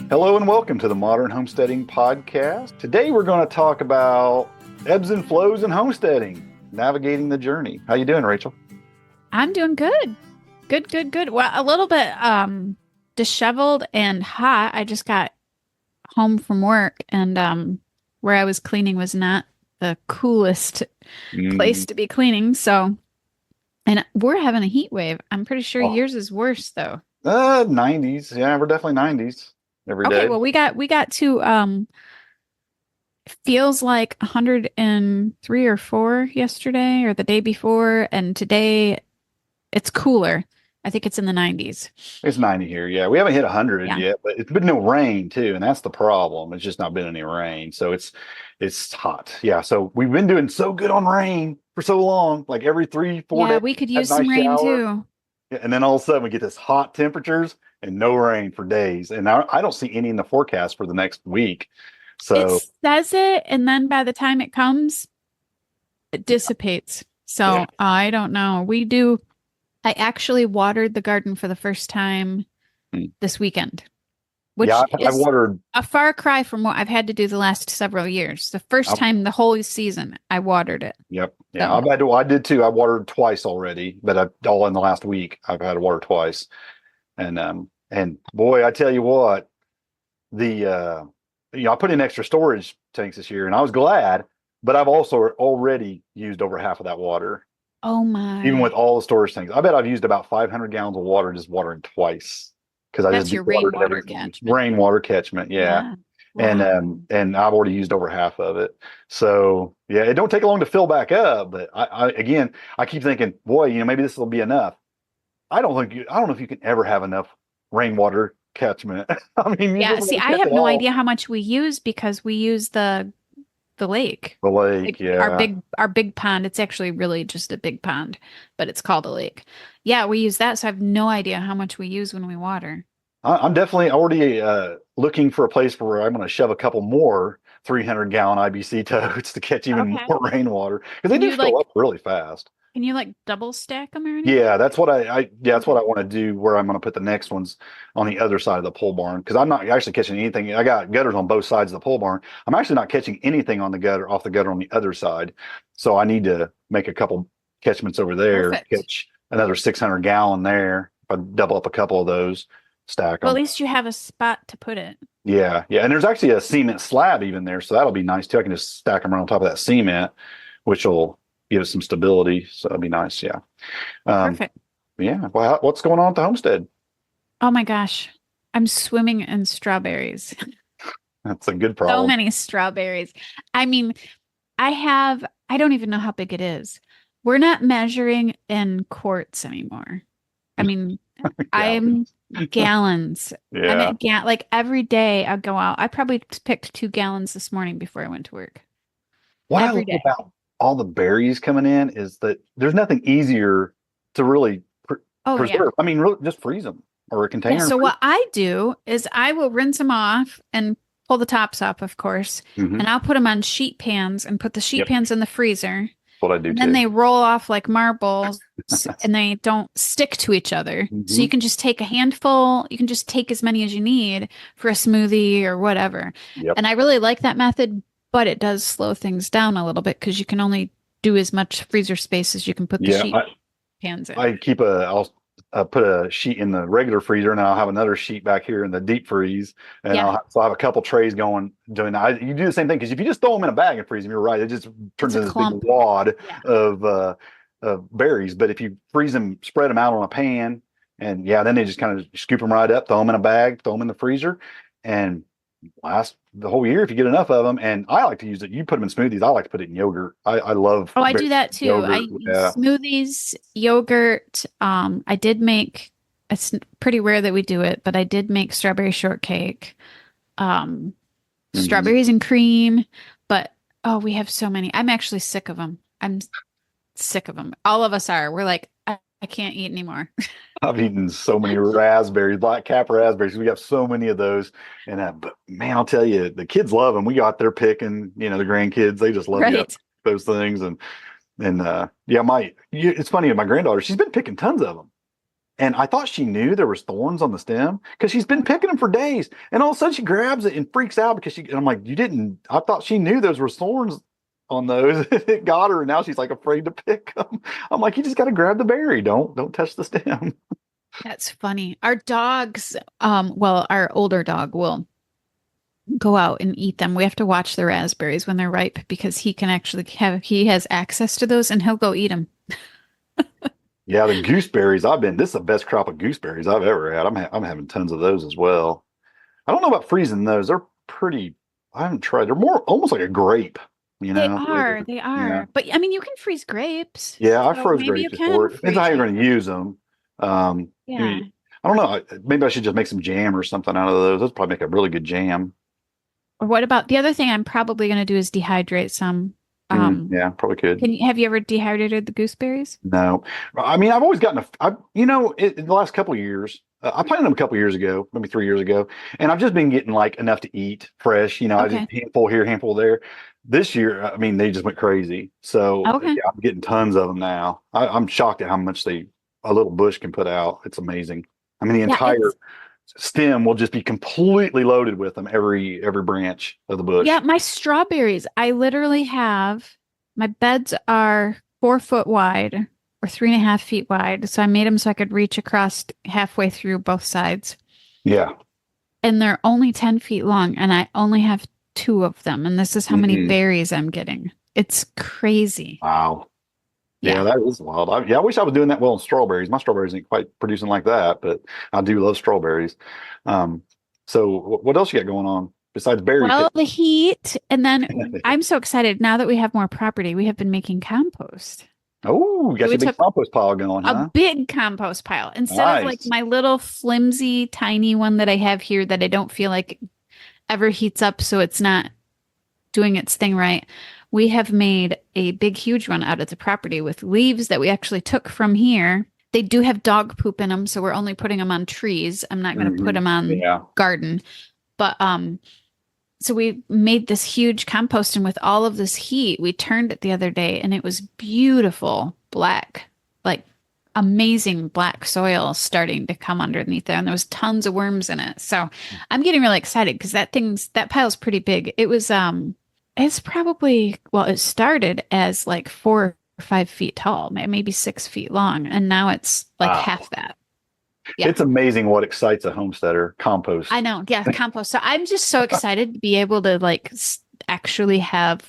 Hello and welcome to the Modern Homesteading Podcast. Today we're going to talk about ebbs and flows in homesteading, navigating the journey. How you doing, Rachel? I'm doing good. Good. Well, a little bit disheveled and hot. I just got home from work and where I was cleaning was not the coolest place to be cleaning. So, and we're having a heat wave. I'm pretty sure yours is worse though. 90s. Yeah, we're definitely 90s every day. Okay, well we got to feels like 103 or 4 yesterday or the day before, and today it's cooler. I think it's in the 90s. It's 90 here. Yeah, we haven't hit 100 Yeah. yet, but it's been no rain too, and that's the problem. It's just not been any rain, so it's hot. Yeah, so we've been doing so good on rain for so long, like every 3-4 Yeah, days. we could a use some nice rain shower. too. Yeah, and then all of a sudden we get this hot temperatures and no rain for days. And I don't see any in the forecast for the next week. So It says it, and then by the time it comes, it dissipates. So yeah. I don't know. I actually watered the garden for the first time this weekend, which Yeah, I've is watered. a far cry from what I've had to do the last several years. The first time the whole season, I watered it. Yep. Yeah, So, I did too. I watered twice already, but all in the last week. I've had to water twice. And boy, I tell you what, I put in extra storage tanks this year and I was glad, but I've also already used over half of that water. oh my. Even with all the storage tanks. I bet I've used about 500 gallons of water just watering twice. Because I That's just your watered rainwater everything. catchment. Rainwater catchment, yeah. Wow. And I've already used over half of it. So yeah, it don't take long to fill back up. But I keep thinking, boy, maybe this will be enough. I don't know if you can ever have enough rainwater catchment. I mean, you Yeah, just see, want to I catch have it no all. idea how much we use because we use the lake. The lake, Like yeah. our big pond. It's actually really just a big pond, but it's called a lake. Yeah, we use that, so I have no idea how much we use when we water. I'm definitely already looking for a place where I'm going to shove a couple more 300-gallon IBC totes to catch even Okay. more rainwater because they Can do you fill like up really fast. can you like double stack them or anything? Yeah, that's what that's what Okay. I want to do. Where I'm going to put the next ones on the other side of the pole barn because I'm not actually catching anything. I got gutters on both sides of the pole barn. I'm actually not catching anything on the gutter off the gutter on the other side. So I need to make a couple catchments over there, Perfect. catch another 600-gallon there. If I double up a couple of those, stack Well, at them. least you have a spot to put it. Yeah, yeah, and there's actually a cement slab even there, so that'll be nice too. I can just stack them right on top of that cement, which will give it some stability. So that'll be nice. Yeah. Um, Perfect. yeah. Well, what's going on at the homestead? Oh my gosh. I'm swimming in strawberries. That's a good So problem. many strawberries. I mean, I don't even know how big it is. We're not measuring in quarts anymore. I mean, Yeah. I'm gallons. I'm Yeah. at like every day I go out. I probably picked 2 gallons this morning before I went to work. What I Every love day. about all the berries coming in is that there's nothing easier to really Oh yeah. preserve. I mean, really, just freeze them or a Yeah. container. So what I do is I will rinse them off and pull the tops off, of course, Mm-hmm. and I'll put them on sheet pans and put the sheet Yep. pans in the freezer. What I do And then too. they roll off like marbles and they don't stick to each other. So Mm-hmm. you can just take a handful, you can just take as many as you need for a smoothie or whatever. Yep. And I really like that method, but it does slow things down a little bit because you can only do as much freezer space as you can put the Yeah. sheet pans in. I'll put a sheet in the regular freezer, and then I'll have another sheet back here in the deep freeze, and Yeah. I'll have a couple trays doing that. You do the same thing because if you just throw them in a bag and freeze them, you're right, it just turns It's a into this big clump. wad Yeah. of berries. But if you freeze them, spread them out on a pan, and yeah, then they just kind of scoop them right up, throw them in a bag, throw them in the freezer, and last the whole year if you get enough of them. And I like to use it. You put them in smoothies. I like to put it in yogurt. I love. Oh, I do that too. Yogurt. I Yeah. use smoothies, yogurt. I did make, it's pretty rare that we do it, but I did make strawberry shortcake, strawberries and cream. But oh, we have so many. I'm actually sick of them. I'm sick of them. All of us are. We're like, I can't eat anymore. I've eaten so many raspberries, black cap raspberries. We have so many of those, and but man, I'll tell you, the kids love them. We got there picking, the grandkids. They just love Right. those things, and yeah, it's funny. My granddaughter, she's been picking tons of them, And I thought she knew there was thorns on the stem because she's been picking them for days. And all of a sudden she grabs it and freaks out because and I'm like, you didn't, I thought she knew those were thorns on those. It got her. And now she's like afraid to pick them. I'm like, you just got to grab the berry. Don't touch the stem. That's funny. Our dogs, well, our older dog will go out and eat them. We have to watch the raspberries when they're ripe because he has access to those and he'll go eat them. Yeah, the gooseberries. This is the best crop of gooseberries I've ever had. I'm having tons of those as well. I don't know about freezing those. They're pretty, I haven't tried. They're more almost like a grape, you They know? are, they Yeah. are. But I mean, you can freeze grapes. Yeah, I So froze maybe you grapes can before. It depends freeze how you're them. going to use them. Yeah. I don't know. Maybe I should just make some jam or something out of those. Those probably make a really good jam. Or what about the other thing I'm probably going to do is dehydrate some. Yeah, probably could. Have you ever dehydrated the gooseberries? No, I mean, I've always gotten in the last couple of years, I planted them a couple of years ago, maybe 3 years ago, and I've just been getting like enough to eat fresh. I Okay. just handful here, handful there. This year, I mean, they just went crazy. So Okay. yeah, I'm getting tons of them now. I'm shocked at how much a little bush can put out. It's amazing. I mean, the Yeah, entire stem will just be completely loaded with them, every branch of the bush. yeah, my strawberries, I literally have my beds are 4 foot wide or 3.5 feet wide. So I made them so I could reach across halfway through both sides. Yeah. And they're only 10 feet long, and I only have two of them. And this is how many berries I'm getting. It's crazy. Wow. Yeah, Yeah. that is wild. I wish I was doing that well in strawberries. My strawberries ain't quite producing like that, but I do love strawberries. So what else you got going on besides berry Well, picking? the heat. And then I'm so excited now that we have more property, we have been making compost. Oh, you got So we your big took compost pile going, a huh? big compost pile instead of like Nice. my little flimsy, tiny one that I have here that I don't feel like ever heats up, so it's not doing its thing right. We have made a big, huge one out of the property with leaves that we actually took from here. They do have dog poop in them, so we're only putting them on trees. I'm not going to put them on Yeah. garden. But so we made this huge compost, and with all of this heat, we turned it the other day, and it was beautiful black, like amazing black soil starting to come underneath there, and there was tons of worms in it. So I'm getting really excited because that pile's pretty big. It's probably, well, it started as like 4 or 5 feet tall, maybe 6 feet long, and now it's like Wow. half that. Yeah. It's amazing what excites a homesteader. Compost. I know. Yeah, compost. So I'm just so excited to be able to like actually have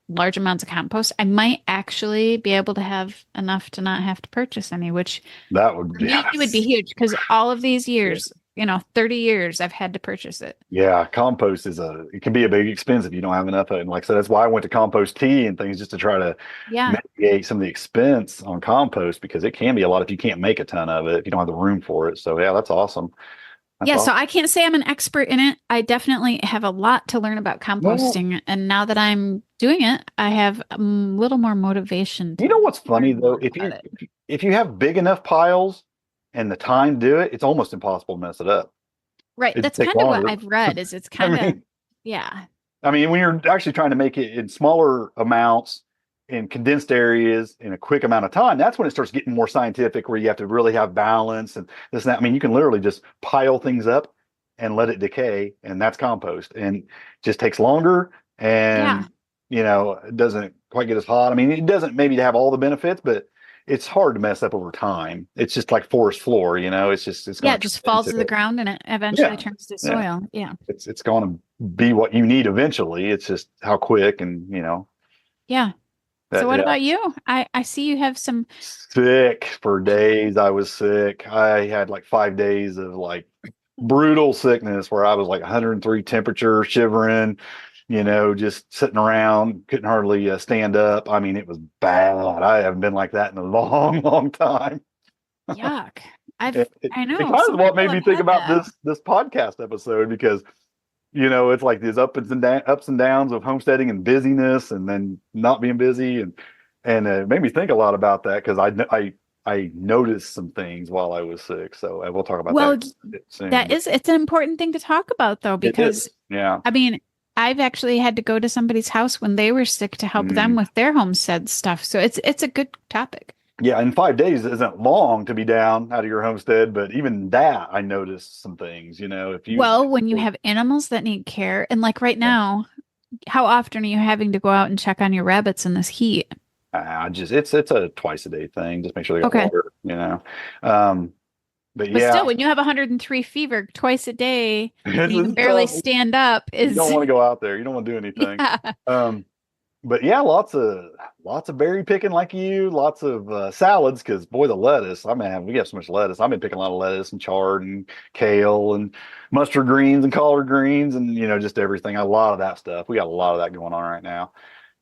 large amounts of compost. I might actually be able to have enough to not have to purchase any, which That would be, it would be huge because all of these years, 30 years, I've had to purchase it. yeah, compost it can be a big expense if you don't have enough of it. And like I said, that's why I went to compost tea and things just to try to Yeah. mitigate some of the expense on compost because it can be a lot if you can't make a ton of it, if you don't have the room for it. So yeah, that's awesome. Yeah, so I can't say I'm an expert in it. I definitely have a lot to learn about composting. And now that I'm doing it, I have a little more motivation. You know what's funny learn though? more about it. If you have big enough piles and the time to do it, it's almost impossible to mess it up. Right. It That's takes kind of what longer. I've read is it's I kind of, mean, yeah. I mean, when you're actually trying to make it in smaller amounts in condensed areas in a quick amount of time, that's when it starts getting more scientific, where you have to really have balance and this and that. I mean, you can literally just pile things up and let it decay, and that's compost. And it just takes longer, and it doesn't quite get as hot. I mean, it doesn't maybe have all the benefits, but it's hard to mess up over time. It's just like forest floor, it's It just falls to the ground and it eventually turns to soil. Yeah. It's going to be what you need eventually. It's just how quick and Yeah. So what about you? I see you have some sick for days. I was sick. I had like 5 days of like brutal sickness where I was like 103 temperature, shivering, just sitting around, couldn't hardly stand up. I mean, it was bad. I haven't been like that in a long, long time. yuck. I know. It kind of what made me think about this podcast episode because it's like these ups and downs of homesteading and busyness, and then not being busy, and it made me think a lot about that because I noticed some things while I was sick. So we'll talk about that soon. It's an important thing to talk about though, because I mean, I've actually had to go to somebody's house when they were sick to help them with their homestead stuff. So it's a good topic. Yeah, and 5 days isn't long to be down out of your homestead, but even that I noticed some things, if you Well, when you have animals that need care, and like right now, how often are you having to go out and check on your rabbits in this heat? I just it's a twice a day thing. Just make sure they got Okay. water. Um, but But yeah, still, when you have 103 fever twice a day and you can it's barely tough. stand up You don't is want to go out there. You don't want to do anything. yeah. Um, but yeah, lots of berry picking like you, lots of salads because boy, the lettuce. I mean, we have so much lettuce. I've been picking a lot of lettuce and chard and kale and mustard greens and collard greens and just everything. A lot of that stuff. We got a lot of that going on right now,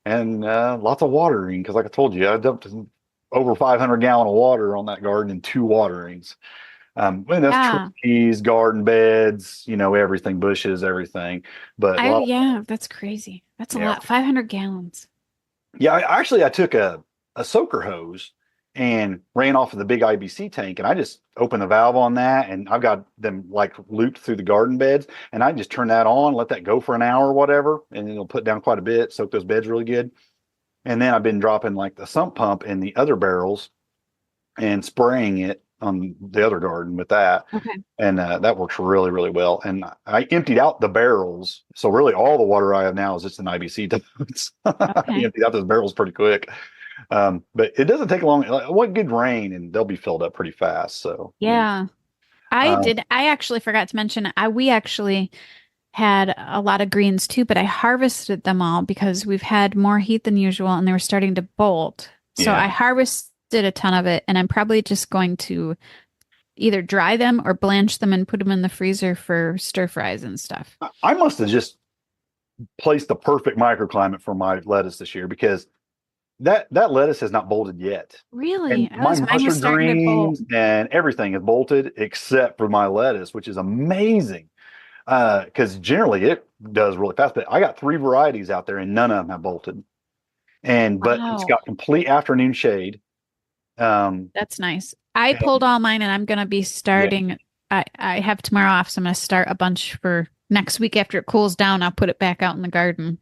and lots of watering because, like I told you, I dumped over 500 gallon of water on that garden in 2 waterings. And that's Yeah. trees, garden beds, everything, bushes, everything. But a lot, Yeah, that's crazy. That's a yeah. lot. 500 gallons. Yeah, I took a soaker hose and ran off of the big IBC tank, and I just opened the valve on that, and I've got them like looped through the garden beds, and I just turn that on, let that go for an hour or whatever, and it'll put down quite a bit, soak those beds really good. And then I've been dropping like the sump pump in the other barrels and spraying it on the other garden with that. Okay. And that works really, really well. And I emptied out the barrels. So really all the water I have now is just in IBC totes. I Okay. emptied out those barrels pretty quick. But it doesn't take long. Like, one good rain and they'll be filled up pretty fast. So, Yeah. I um, did. I actually forgot to mention we actually had a lot of greens too, but I harvested them all because we've had more heat than usual and they were starting to bolt. So yeah, I harvested a ton of it and I'm probably just going to either dry them or blanch them and put them in the freezer for stir fries and stuff. I must have just placed the perfect microclimate for my lettuce this year because that lettuce has not bolted yet. And Really? my Mine was mustard starting to bolt. greens and everything is bolted except for my lettuce, which is amazing. Because generally it does really fast. But I got 3 varieties out there and none of them have bolted. But it's Wow. got complete afternoon shade. Um, That's nice. I pulled and all mine and I'm going to be yeah, starting. I have tomorrow off, so I'm going to start a bunch for next week after it cools down. I'll put it back out in the garden.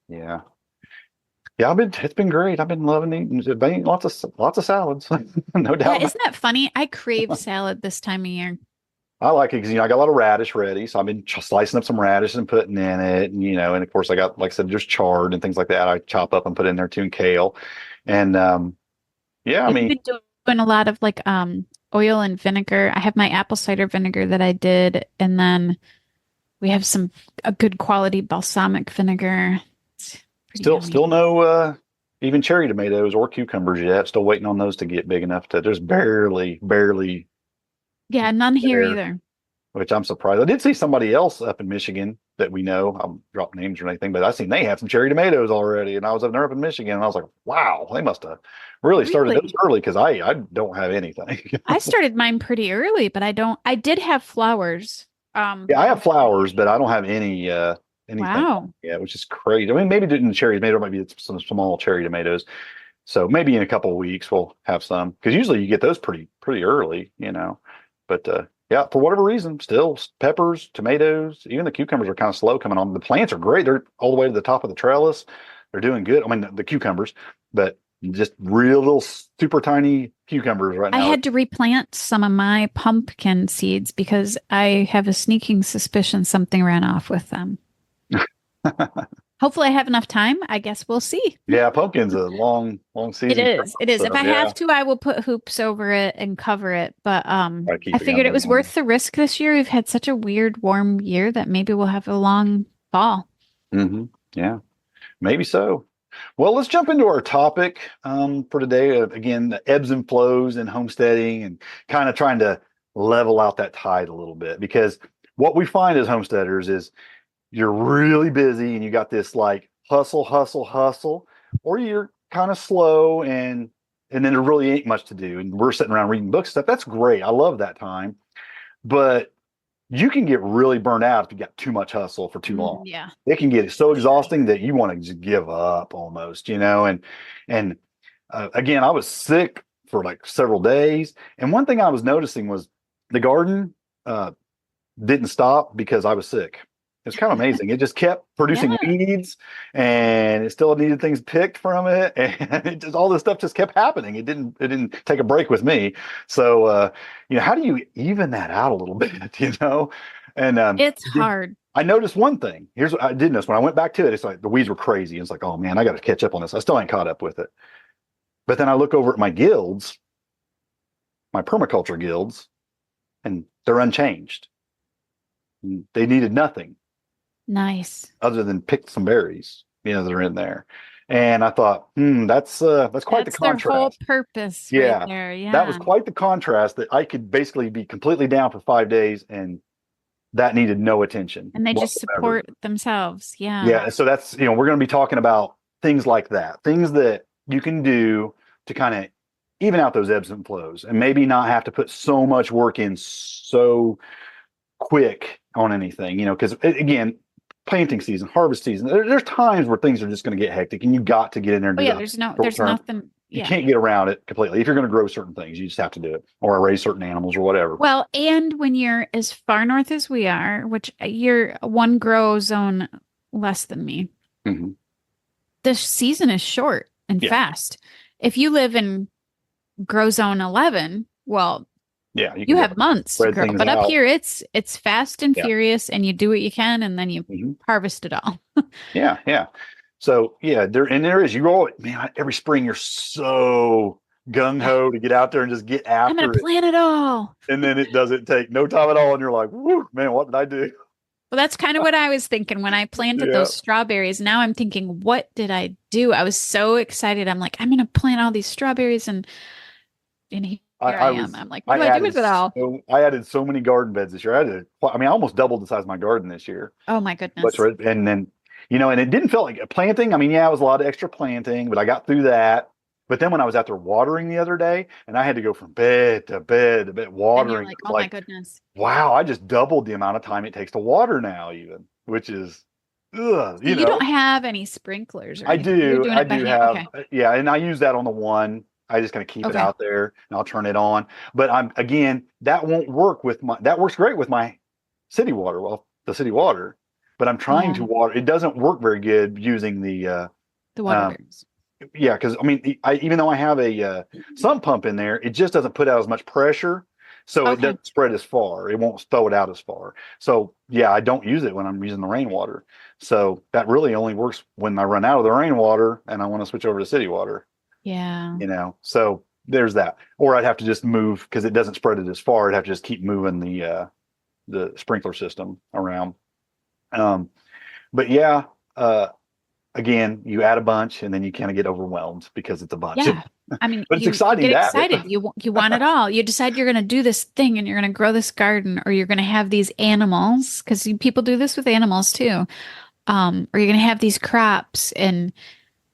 yeah, yeah. It's been great. I've been loving eating lots of salads, no Yeah, doubt about isn't that funny? I crave salad this time of year. I like it because I got a lot of radish ready, so I've been slicing up some radish and putting in it, and of course I got, like I said, just chard and things like that. I chop up and put in there too, and kale, and yeah, I I've mean, been doing a lot of like oil and vinegar. I have my apple cider vinegar that I did, and then we have a good quality balsamic vinegar. It's pretty still yummy. no even cherry tomatoes or cucumbers yet. Still waiting on those to get big enough to. There's barely Yeah, none here there, either. which I'm surprised. I did see somebody else up in Michigan that we know. I will drop names or anything, but I seen they had some cherry tomatoes already, and I was up there up in Michigan, and I was like, wow, they must have really started those Really? early because I don't have anything. I started mine pretty early, but I did have flowers. Yeah, I But have flowers, but I don't have anything wow. yet, which is crazy. I mean, maybe didn't cherries, maybe there might be some small cherry tomatoes. So maybe in a couple of weeks we'll have some because usually you get those pretty early. But yeah, for whatever reason, still peppers, tomatoes, even the cucumbers are kind of slow coming on. The plants are great; they're all the way to the top of the trellis. They're doing good. I mean, the cucumbers, but just real little super tiny cucumbers right I now. had to replant some of my pumpkin seeds because I have a sneaking suspicion something ran off with them. Hopefully, I have enough time. I guess we'll see. Yeah, pumpkin's a long It season crop. is. It is. So If I yeah, have to, I will put hoops over it and cover it. But try to I keep it figured it was going. worth the risk this year. We've had such a weird warm year that maybe we'll have a long fall. Yeah, maybe so. Well, let's jump into our topic for today. Again, the ebbs and flows in homesteading and kind of trying to level out that tide a little bit because what we find as homesteaders is you're really busy and you got this like hustle, hustle, hustle, or you're kind of slow and then there really ain't much to do. And we're sitting around reading books stuff. That's great. I love that time. But you can get really burnt out if you got too much hustle for too long. Yeah, It can get so for sure. exhausting that you want to just give up almost. And again, I was sick for like several days. And one thing I was noticing was the garden uh, didn't stop because I was sick. It's kind of amazing. It just kept producing Yeah. weeds, and it still needed things picked from it, and it just all this stuff just kept happening. It didn't take a break with me. So how do you even that out a little bit, And It's hard. I noticed one thing. Here's what I did notice when I went back to it. It's like the weeds were crazy. It's like, oh man, I got to catch up on this. I still ain't caught up with it. But then I look over at my guilds, my permaculture guilds, and they're unchanged. They needed nothing Nice. other than pick some berries, that are in there. And I thought, that's quite the That's their whole contrast. purpose right Yeah, there. that was Yeah. quite the contrast that I could basically be completely down for 5 days, and that needed no attention And they just whatsoever. support themselves. Yeah. Yeah, so that's we're going to be talking about things like that, things that you can do to kind of even out those ebbs and flows, and maybe not have to put so much work in so quick on anything, because again, planting season, harvest season, there's times where things are just going to get hectic, and you got to get in there and Oh do yeah, the there's short term. nothing. You Yeah. can't get around it completely. If you're going to grow certain things, you just have to do it, or raise certain animals or whatever. Well, and when you're as far north as we are, which you're one grow zone less than me, Mm-hmm. the season is short and Yeah. fast. If you live in grow zone 11, well, Yeah, you have months to spread grow. things But up out. here, it's fast and Yeah. furious, and you do what you can, and then you Mhm. harvest it all. Yeah. So there is, you go, man, every spring you're so gung ho to get out there and just get I'm after gonna it. plant it all. And then it doesn't take no time at all. And you're like, whoo, man, what did I do? Well, that's kind of what I was thinking when I planted Yeah. those strawberries. Now I'm thinking, what did I do? I was so excited. I'm like, I'm gonna plant all these strawberries, and here I am. I'm like, what do I do with it all? I added so many garden beds this year. I almost doubled the size of my garden this year. Oh my goodness. And then, and it didn't feel like a planting. I mean, yeah, it was a lot of extra planting, but I got through that. But then when I was out there watering the other day, and I had to go from bed to bed to bed And watering, you're like, oh my goodness. wow, I just doubled the amount of time it takes to water now, even, which is, So you don't have any sprinklers or I anything. You're do. doing I it by do hand. have, Okay. yeah, and I use that on the one. I just kind of keep it Okay. out there, and I'll turn it on. But that won't work that works great with my city water. Well, the city water, but I'm trying to water. It doesn't work very good using the water barrels. yeah, because even though I have a sump pump in there, it just doesn't put out as much pressure, so it doesn't spread as far. It won't throw it out as far. So yeah, I don't use it when I'm using the rainwater. So that really only works when I run out of the rainwater and I want to switch over to city water. Yeah. So there's that. Or I'd have to just move because it doesn't spread it as far. I'd have to just keep moving the sprinkler system around. But yeah, again, you add a bunch and then you kind of get overwhelmed because it's a bunch. Yeah. I mean, but it's you exciting. get excited. You want it all. You decide you're going to do this thing and you're going to grow this garden, or you're going to have these animals, because people do this with animals too. Or you're going to have these crops, and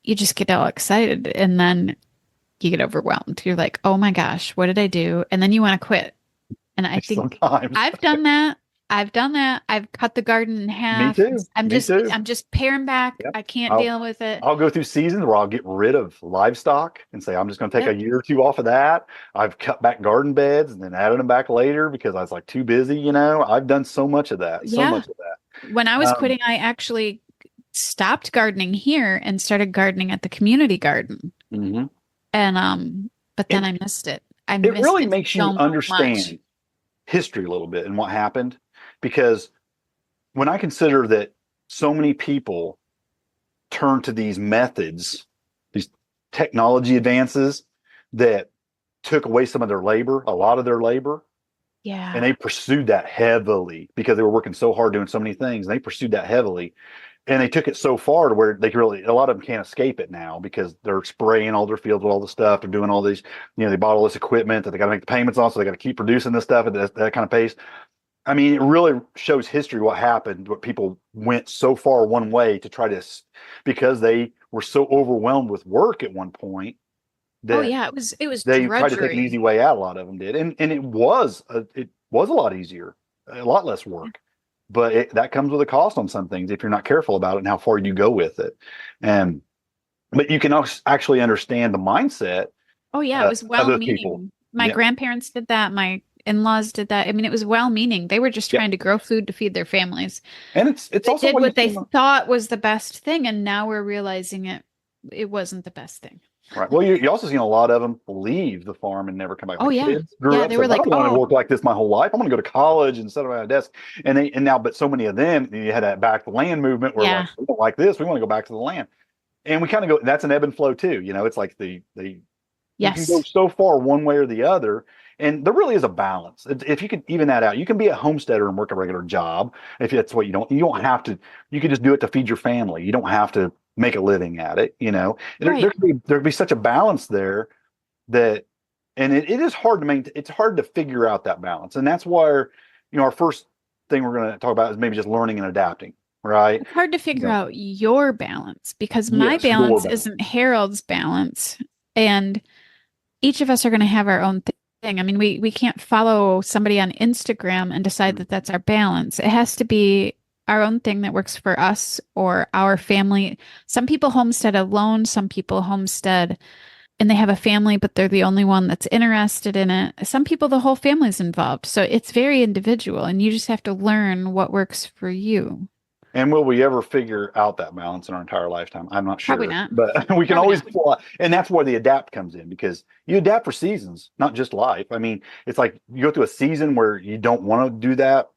you just get all excited, and then you get overwhelmed. You're like, oh my gosh, what did I do? And then you want to quit. And I think sometimes I've done that. I've cut the garden in half. Me too. I'm just paring back. Yep. I can't deal with it. I'll go through seasons where I'll get rid of livestock and say, I'm just going to take a year or two off of that. I've cut back garden beds and then added them back later because I was like too busy. I've done so much of that. So much of that. When I was quitting, I actually stopped gardening here and started gardening at the community garden. Mm-hmm. And, but then I missed it. It really makes you understand history a little bit and what happened. Because when I consider that so many people turn to these methods, these technology advances that took away some of their labor, a lot of their labor, and they pursued that heavily because they were working so hard doing so many things. And they pursued that heavily, and they took it so far to where a lot of them can't escape it now because they're spraying all their fields with all the stuff. They're doing all these, they bought all this equipment that they got to make the payments on, so they got to keep producing this stuff at that kind of pace. I mean, it really shows history what happened, what people went so far one way to try to, because they were so overwhelmed with work at one point. That it was they drudgery. tried to take an easy way out. A lot of them did. And it was a lot easier, a lot less work, but that comes with a cost on some things if you're not careful about it and how far you go with it. But you can actually understand the mindset. Oh yeah. It was well-meaning. people. My grandparents did that. in-laws did that. I mean, it was well-meaning. They were just Yeah. trying to grow food to feed their families. And it's They also did what you what they see. thought was the best thing, and now we're realizing it wasn't the best thing. Right. Well, you also seen a lot of them leave the farm and never come back. My Oh yeah. kids grew Yeah, up they were saying, "I like, don't want to "Oh, work like this my whole life. I'm going to go to college and sit around a desk." And now, but so many of them, you had that back to land movement where like yeah. we don't like this, we want to go back to the land, and we kind of go. That's an ebb and flow too. It's like you can go Yes." so far one way or the other. And there really is a balance. If you can even that out, you can be a homesteader and work a regular job. If that's what you don't have to, you can just do it to feed your family. You don't have to make a living at it. Right. There'd be such a balance there that, and it is hard to maintain. It's hard to figure out that balance. And that's where, our first thing we're going to talk about is maybe just learning and adapting. Right. It's hard to figure out your balance because my Yes, your balance balance. isn't Harold's balance. And each of us are going to have our own thing. I mean, we can't follow somebody on Instagram and decide that that's our balance. It has to be our own thing that works for us or our family. Some people homestead alone, some people homestead and they have a family, but they're the only one that's interested in it. Some people, the whole family's involved. So it's very individual, and you just have to learn what works for you. And will we ever figure out that balance in our entire lifetime? I'm not sure. Probably not. But we can Probably always not. fly. And that's where the adapt comes in, because you adapt for seasons, not just life. I mean, it's like you go through a season where you don't want to do that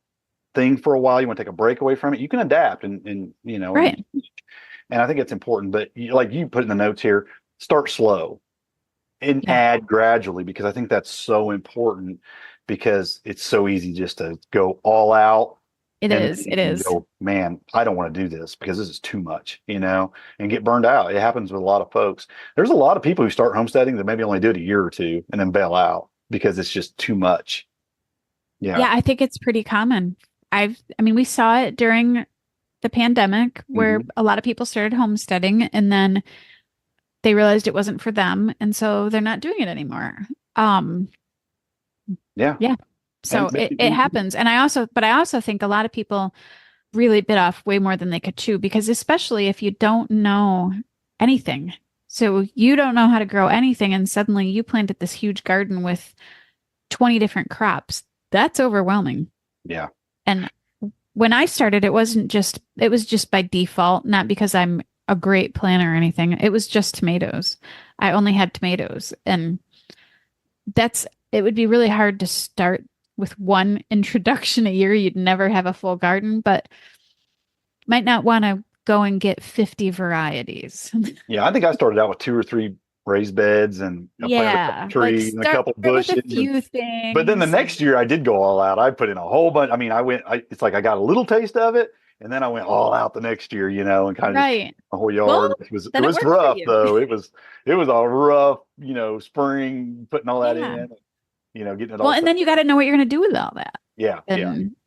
thing for a while. You want to take a break away from it. You can adapt Right. and I think it's important. But like you put in the notes here, start slow and Yeah. add gradually, because I think that's so important, because it's so easy just to go all out. It And is. then It you is. go, man, I don't want to do this because this is too much, and get burned out. It happens with a lot of folks. There's a lot of people who start homesteading that maybe only do it a year or two and then bail out because it's just too much. Yeah, Yeah. I think it's pretty common. I mean, we saw it during the pandemic where a lot of people started homesteading and then they realized it wasn't for them. And so they're not doing it anymore. Um, Yeah. yeah. So And it happens. And but I also think a lot of people really bit off way more than they could chew because especially if you don't know anything. So you don't know how to grow anything and suddenly you planted this huge garden with 20 different crops. That's overwhelming. yeah. And when I started, it was just by default, not because I'm a great planner or anything. It was just tomatoes. I only had tomatoes. And it would be really hard to start with one introduction a year. You'd never have a full garden, but might not want to go and get 50 varieties. Yeah. I think I started out with 2 or 3 raised beds and I planted a couple trees and a couple bushes. With a few things. But then the next year I did go all out. I put in a whole bunch. I mean, it's like I got a little taste of it, and then I went all out the next year, and kind of right. the whole yard. Well, it was then it worked for rough you. though. It was a rough, spring, putting all that in, getting it all. Well, and then you got to know what you're going to do with all that. Yeah.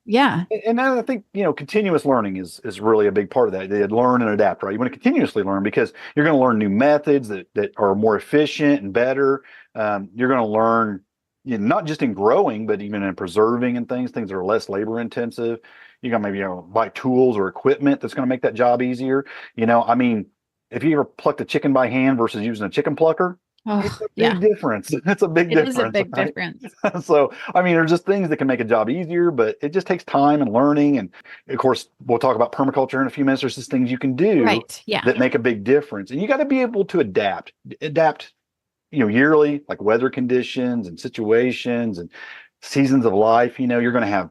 Yeah. And I think, continuous learning is really a big part of that. They learn and adapt, right? You want to continuously learn because you're going to learn new methods that are more efficient and better. You're going to learn, not just in growing, but even in preserving and things that are less labor intensive. You're going to maybe buy tools or equipment that's going to make that job easier. I mean, if you ever plucked a chicken by hand versus using a chicken plucker, it's a big difference. It's a big difference. It is a big difference. So, I mean, there's just things that can make a job easier, but it just takes time and learning. And of course, we'll talk about permaculture in a few minutes. There's just things you can do that make a big difference. And you got to be able to adapt, yearly, like weather conditions and situations and seasons of life. You're going to have,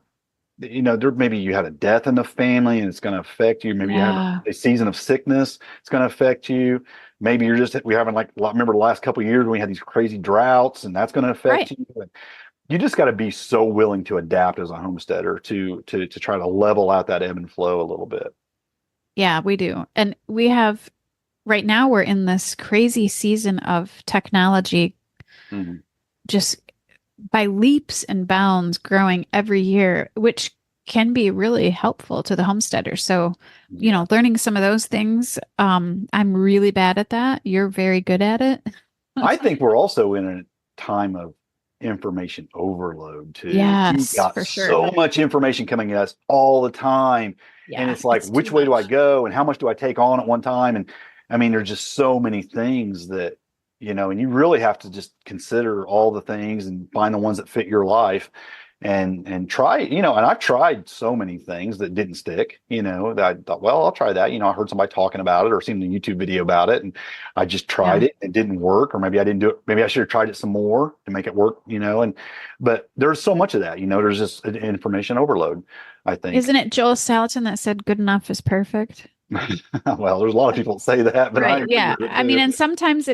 maybe you had a death in the family and it's going to affect you. Maybe you have a season of sickness. It's going to affect you. Maybe we haven't remember the last couple of years when we had these crazy droughts and that's going to affect you. And you just got to be so willing to adapt as a homesteader to try to level out that ebb and flow a little bit. Yeah, we do. And right now we're in this crazy season of technology just by leaps and bounds growing every year, which can be really helpful to the homesteader. So, learning some of those things, I'm really bad at that. You're very good at it. I think we're also in a time of information overload too. Yes, We've got for sure. so much information coming at us all the time. Yeah, and it's like, which way do I go and how much do I take on at one time? And I mean, there's just so many things that, and you really have to just consider all the things and find the ones that fit your life. and try, and I've tried so many things that didn't stick, that I thought, well, I'll try that. I heard somebody talking about it or seen a YouTube video about it, and I just Yeah. tried it. It didn't work, or maybe I didn't do it. Maybe I should have tried it some more to make it work, but there's so much of that, there's just an information overload, I think. Isn't it Joel Salatin that said good enough is perfect? Well, there's a lot of people that say that, but I Right. agree Yeah. with it I mean, too. and sometimes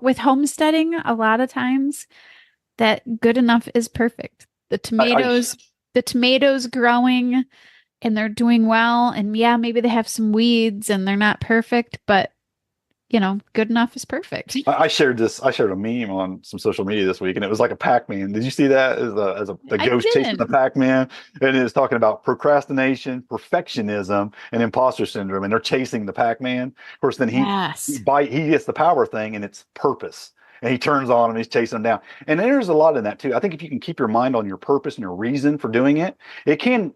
with homesteading, a lot of times that good enough is perfect. I The tomatoes growing and they're doing well. And yeah, maybe they have some weeds and they're not perfect, but good enough is perfect. I shared this. I shared a meme on some social media this week, and it was like a Pac-Man. Did you see that? As a I ghost chasing the didn't. Pac-Man, and it was talking about procrastination, perfectionism, and imposter syndrome, and they're chasing the Pac-Man. Of course, then Yes. he gets the power thing, and it's purpose, and he turns on and he's chasing them down. And there's a lot in that too. I think if you can keep your mind on your purpose and your reason for doing it, it can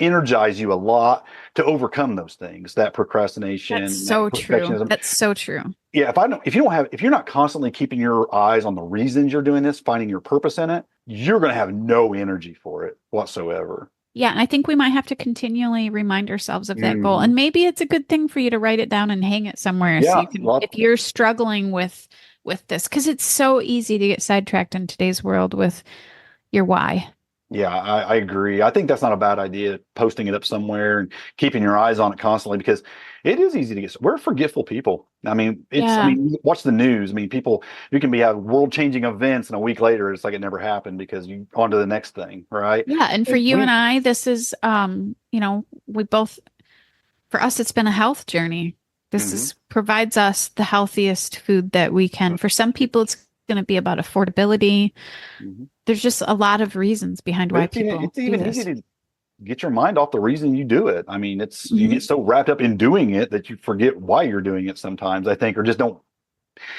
energize you a lot to overcome those things, that procrastination, That's that so true. perfectionism. That's so true. Yeah, if you're not constantly keeping your eyes on the reasons you're doing this, finding your purpose in it, you're going to have no energy for it whatsoever. Yeah, and I think we might have to continually remind ourselves of that goal. Hmm. And maybe it's a good thing for you to write it down and hang it somewhere so Yeah, you can, if you're struggling with this, because it's so easy to get sidetracked in today's world with your why. yeah, I agree. I think that's not a bad idea, posting it up somewhere and keeping your eyes on it constantly, because it is easy to get. We're forgetful people. I Yeah. mean, watch the news. I mean, you can have world-changing events, and a week later, it's like it never happened because you on to the next thing, right? Yeah. And for And you and I, this is we both, for us, it's been a health journey. This Mhm. is provides us the healthiest food that we can. For some people, it's going to be about affordability. Mhm. There's just a lot of reasons behind But why it's even people it's do even easy this. to get your mind off the reason you do it. I mean, you get Mhm. so wrapped up in doing it that you forget why you're doing it sometimes, I think, or just don't,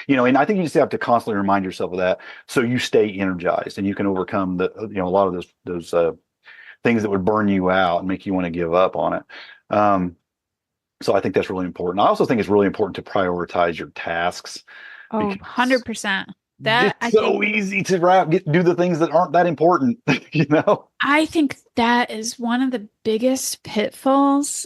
and I think you just have to constantly remind yourself of that so you stay energized and you can overcome a lot of those things that would burn you out and make you want to give up on it. So I think that's really important. I also think it's really important to prioritize your tasks, Oh, because 100%. That it's so easy to do the things that aren't that important, I think that is one of the biggest pitfalls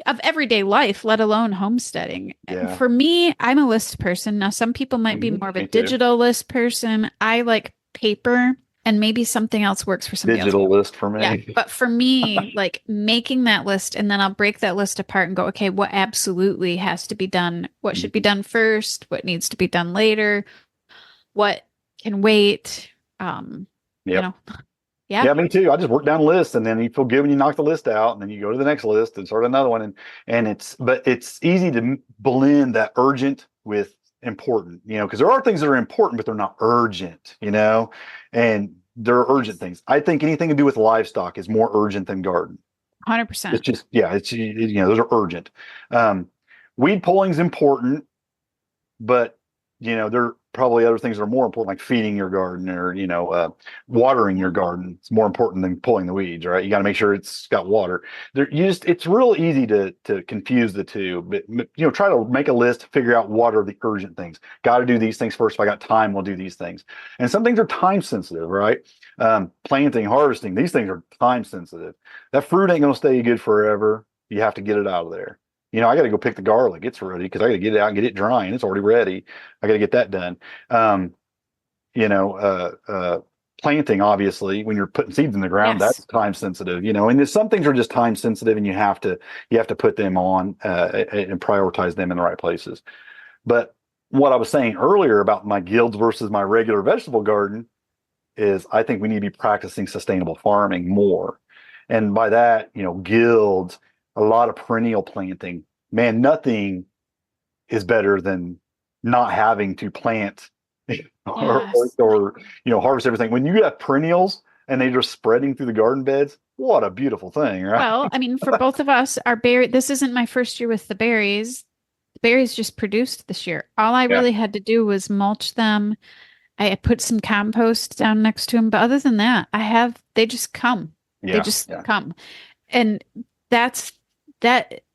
of everyday life, let alone homesteading. Yeah. For me, I'm a list person. Now, some people might be Mhm. more of a Me too. digital list person. I like paper, and maybe something else works for somebody else. Digital list for Yeah. me. But for me, like making that list and then I'll break that list apart and go, okay, what absolutely has to be done? What should be done first? What needs to be done later? What can wait? You Yep. know, yeah. Yeah, me too. I just work down lists, and then you feel good when you knock the list out, and then you go to the next list and start another one. And it's easy to blend that urgent with important, because there are things that are important, but they're not urgent, and there are urgent things. I think anything to do with livestock is more urgent than garden. It's 100%. just, yeah, those are urgent. Um, Weed pulling's important, but there are probably other things that are more important, like feeding your garden, or watering your garden. It's more important than pulling the weeds, right? You got to make sure it's got water. It's real easy to confuse the two, but try to make a list, figure out what are the urgent things. Got to do these things first. If I got time, we'll do these things. And some things are time sensitive, right? Planting, harvesting, these things are time sensitive. That fruit ain't gonna stay good forever. You have to get it out of there. I got to go pick the garlic. It's ready because I got to get it out and get it drying. It's already ready. I got to get that done. Um, you know, Planting, obviously, when you're putting seeds in the ground, Yes. that's time sensitive. And there's some things are just time sensitive, and you have to put them on and prioritize them in the right places. But what I was saying earlier about my guilds versus my regular vegetable garden is, I think we need to be practicing sustainable farming more. And by that, guilds, a lot of perennial planting. Man, nothing is better than not having to plant or, or, Yes. or harvest everything. When you have perennials and they're just spreading through the garden beds, what a beautiful thing, right? Well, I mean, for both of us, this isn't my first year with the berries. The berries just produced this year. All I Yeah. really had to do was mulch them. I put some compost down next to them. But other than that, they just come. They Yeah. just Yeah. come. And that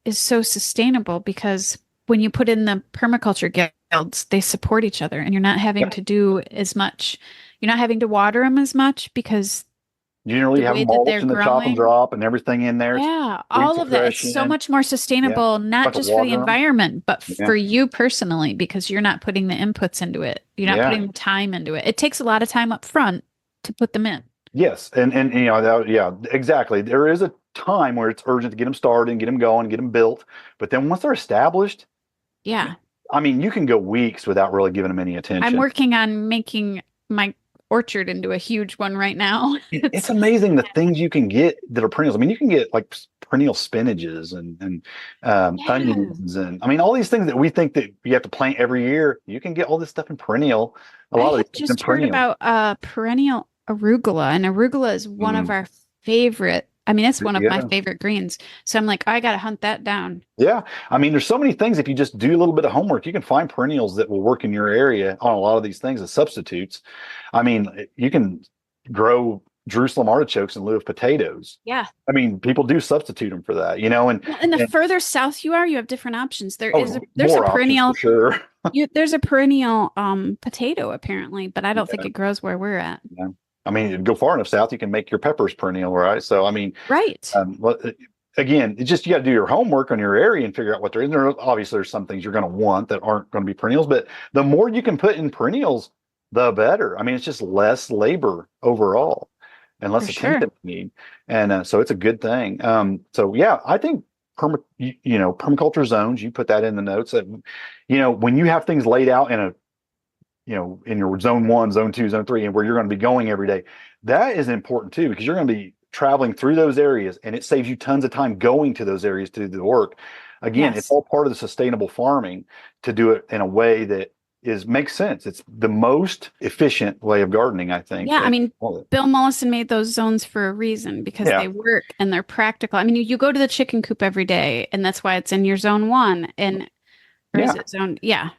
is so sustainable because when you put in the permaculture guilds, they support each other and you're not having Yeah. to do as much. You're not having to water them as much because Generally, the you have way that mulch they're and the chop and growing. drop and everything in there. It's Yeah, weed all of that. It's so suppression. much more Yeah. sustainable, not About to just for the water them. environment, but Yeah. for you personally, because you're not putting the inputs into it. You're not Yeah. putting the time into it. It takes a lot of time up front to put them in. Yes. And you know, yeah, exactly. There is a time where it's urgent to get them started and get them going, get them built. But then once they're established, Yeah. I mean, you can go weeks without really giving them any I'm attention. working on making my orchard into a huge one right now. It's It's amazing the things you can get that are perennials. I mean, you can get like perennial spinaches and yeah. onions, and I mean all these things that we think that you have to plant every year. You can get all this stuff in perennial. A I lot of had these things in just heard perennial. about perennial arugula, and arugula is one of Mm, our favorite. I mean, it's one of my yeah, favorite greens. So I'm like, I gotta hunt that down. yeah. I mean, there's so many things. If you just do a little bit of homework, you can find perennials that will work in your area on a lot of these things as substitutes. I mean, you can grow Jerusalem artichokes in lieu of potatoes. Yeah. I mean, people do substitute them for that, you know, Well, and the and further south you are, you have different options. oh, There's a more options for perennial sure. there's a perennial potato apparently, but I don't think Yeah, it grows where we're at. yeah. I mean, go far enough south, you can make your peppers perennial, right? So, I mean, Right. well, again, it's just you got to do your homework on your area and figure out what there is. Obviously, there's some things you're going to want that aren't going to be perennials, but the more you can put in perennials, the better. I mean, it's just less labor overall and For less sure. attention you need, and so it's a good thing. So yeah, I think permaculture zones. You put that in the notes that when you have things laid out in a in your zone 1, zone 2, zone 3, and where you're going to be going every day, that is important too, because you're going to be traveling through those areas and it saves you tons of time going to those areas to do the work. Again, it's Yes. all part of the sustainable farming to do it in a way that makes sense. It's the most efficient way of gardening, I think. Yeah, I mean, Well, Bill Mollison made those zones for a reason because yeah, they work and they're practical. I mean, you go to the chicken coop every day, and that's why it's in your zone one, and or is yeah, it zone? Yeah,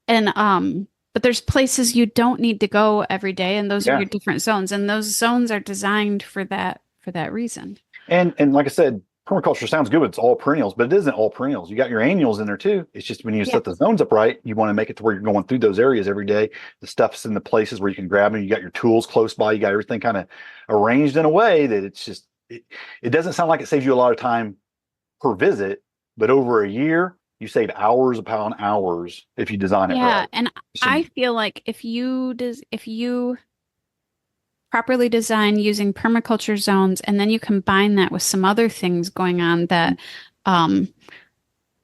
and but there's places you don't need to go every day, and those are yeah. your different zones, and those zones are designed for that reason. And like I said, permaculture sounds good. It's all perennials, but it isn't all perennials. You got your annuals in there too. It's just when you Yeah, set the zones up right, you want to make it to where you're going through those areas every day. The stuff's in the places where you can grab them. You got your tools close by. You got everything kind of arranged in a way that it doesn't sound like it saves you a lot of time per visit, but over a year, you save hours upon hours if you design it yeah, right. and I Some, feel like if you properly design using permaculture zones, and then you combine that with some other things going on um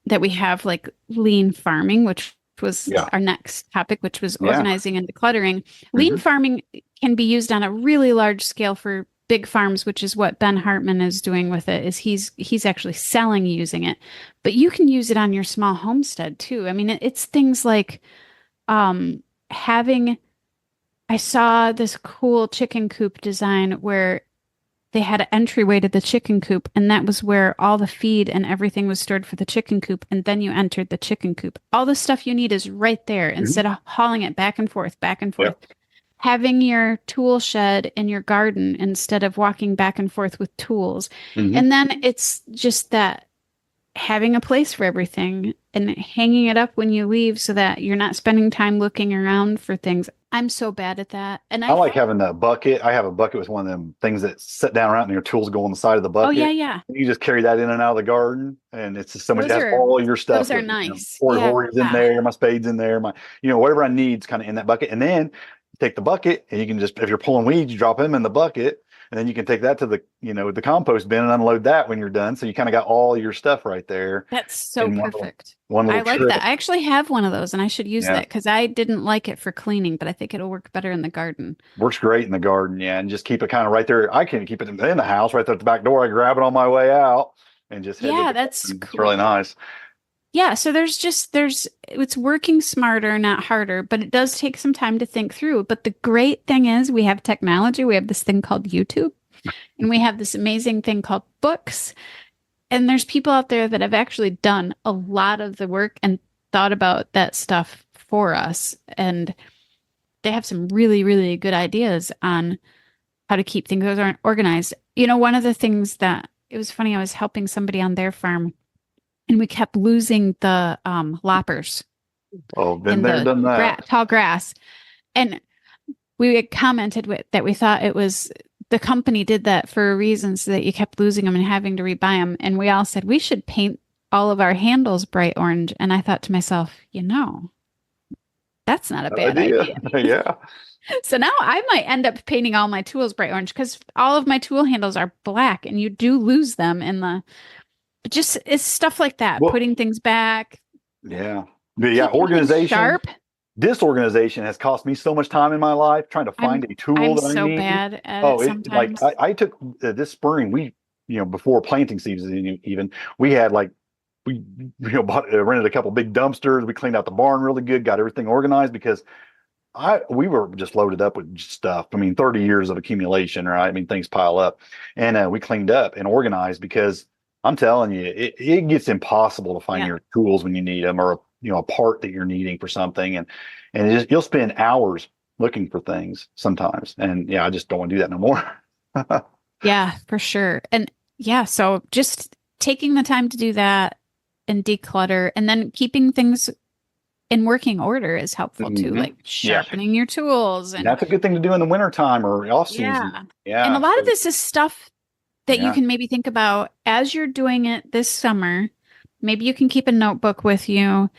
that we have like lean farming, which was yeah, our next topic, which was yeah, organizing and decluttering. Lean hmm, farming can be used on a really large scale for big farms, which is what Ben Hartman is doing with it, is he's actually selling using it. But you can use it on your small homestead too. I mean, it's things like having I saw this cool chicken coop design where they had an entryway to the chicken coop, and that was where all the feed and everything was stored for the chicken coop. And then you entered the chicken coop. All the stuff you need is right there hmm, instead of hauling it back and forth, back and yeah, forth. Having your tool shed in your garden instead of walking back and forth with tools. hmm. And then it's just that having a place for everything and hanging it up when you leave so that you're not spending time looking around for things. I'm so bad at that. And I like having a bucket. I have a bucket with one of them things that sit down around and your tools go on the side of the oh yeah, bucket. yeah. You just carry that in and out of the garden, and it's just so much. It Those has are all your stuff those are with it. nice. Yeah. Horry's in there, my spades in there, my whatever I need is kind of in that bucket. And then you take the bucket and you can just if you're pulling weeds, you drop them in the bucket, and then you can take that to the compost bin and unload that when you're done. So you kind of got all your stuff right there That's so in perfect. one I little like trip. that. I actually have one of those and I should use Yeah. that because I didn't like it for cleaning, but I think it'll work better in the garden. Works great in the garden, yeah, and just keep it kind of right there. I can keep it in the house right there at the back door. I grab it on my way out and just head to Yeah, the that's garden. It's really cool. nice. Yeah, so there's it's working smarter, not harder, but it does take some time to think through. But the great thing is we have technology. We have this thing called YouTube, and we have this amazing thing called books. And there's people out there that have actually done a lot of the work and thought about that stuff for us. And they have some really, really good ideas on how to keep things organized. One of the things that it was funny, I was helping somebody on their farm and we kept losing the loppers Oh, been in there, the done that. tall grass. And we had commented that we thought it was the company did that for a reason so that you kept losing them and having to rebuy them. And we all said we should paint all of our handles bright orange. And I thought to myself, that's not a bad Idea. idea. Yeah. So now I might end up painting all my tools bright orange because all of my tool handles are black and you do lose them in the, but just it's stuff like that, Well, putting things back, yeah. But yeah, keeping things organization. sharp. Disorganization has cost me so much time in my life trying to find a tool I'm that I so need. bad at Oh, it it like sometimes. I took this spring, before planting season even, we had like we rented a couple big dumpsters. We cleaned out the barn really good, got everything organized because we were just loaded up with stuff. I mean, 30 years of accumulation, right? I mean, things pile up, and we cleaned up and organized because I'm telling you, it gets impossible to find Yeah. your tools when you need them, or a part that you're needing for something, and you'll spend hours looking for things sometimes. And yeah, I just don't want to do that no more. Yeah, for sure. And yeah, so just taking the time to do that and declutter and then keeping things in working order is helpful too, Mhm. like Yeah, sharpening your tools and that's a good thing to do in the wintertime or off season. yeah. And a Yeah, lot of so, this is stuff that you yeah. can maybe think about as you're doing it this summer. Maybe you can keep a notebook with you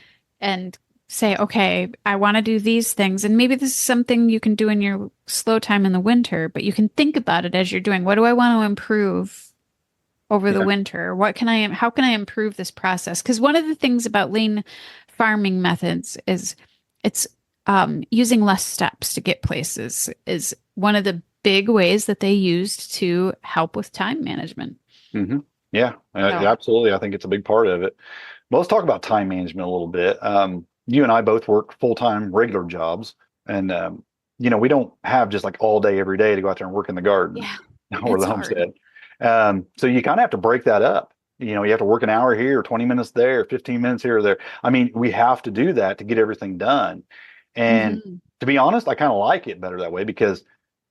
and say, okay, I want to do these things. And maybe this is something you can do in your slow time in the winter, but you can think about it as you're doing. What do I want to improve over the Yeah. winter? How can I improve this process? Because one of the things about lean farming methods is it's using less steps to get places is one of the big ways that they used to help with time management. hmm Yeah, So, absolutely. I think it's a big part of it. Well, let's talk about time management a little bit. You and I both work full-time regular jobs, and we don't have just like all day every day to go out there and work in the garden yeah, or it's the hard. homestead. So you kind of have to break that up. You have to work an hour here, 20 minutes there, 15 minutes here or there. I mean, we have to do that to get everything done. And Hmm. to be honest, I kind of like it better that way because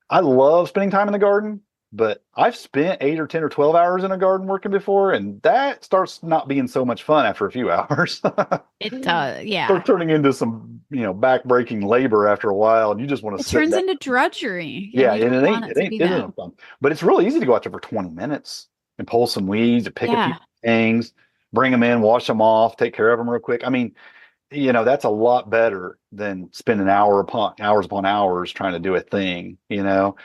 I love spending time in the garden, but I've spent 8 or 10 or 12 hours in a garden working before, and that starts not being so much fun after a few hours. It does. Yeah. Starts turning into some, back-breaking labor after a while, and you just want to It sit turns back. into drudgery and Yeah, you and don't it want ain't, it it to ain't, be it that. isn't fun, but it's really easy to go out there for 20 minutes and pull some weeds, and pick a few Yeah. things, bring them in, wash them off, take care of them real quick. I mean, that's a lot better than spending hours upon hours trying to do a thing. And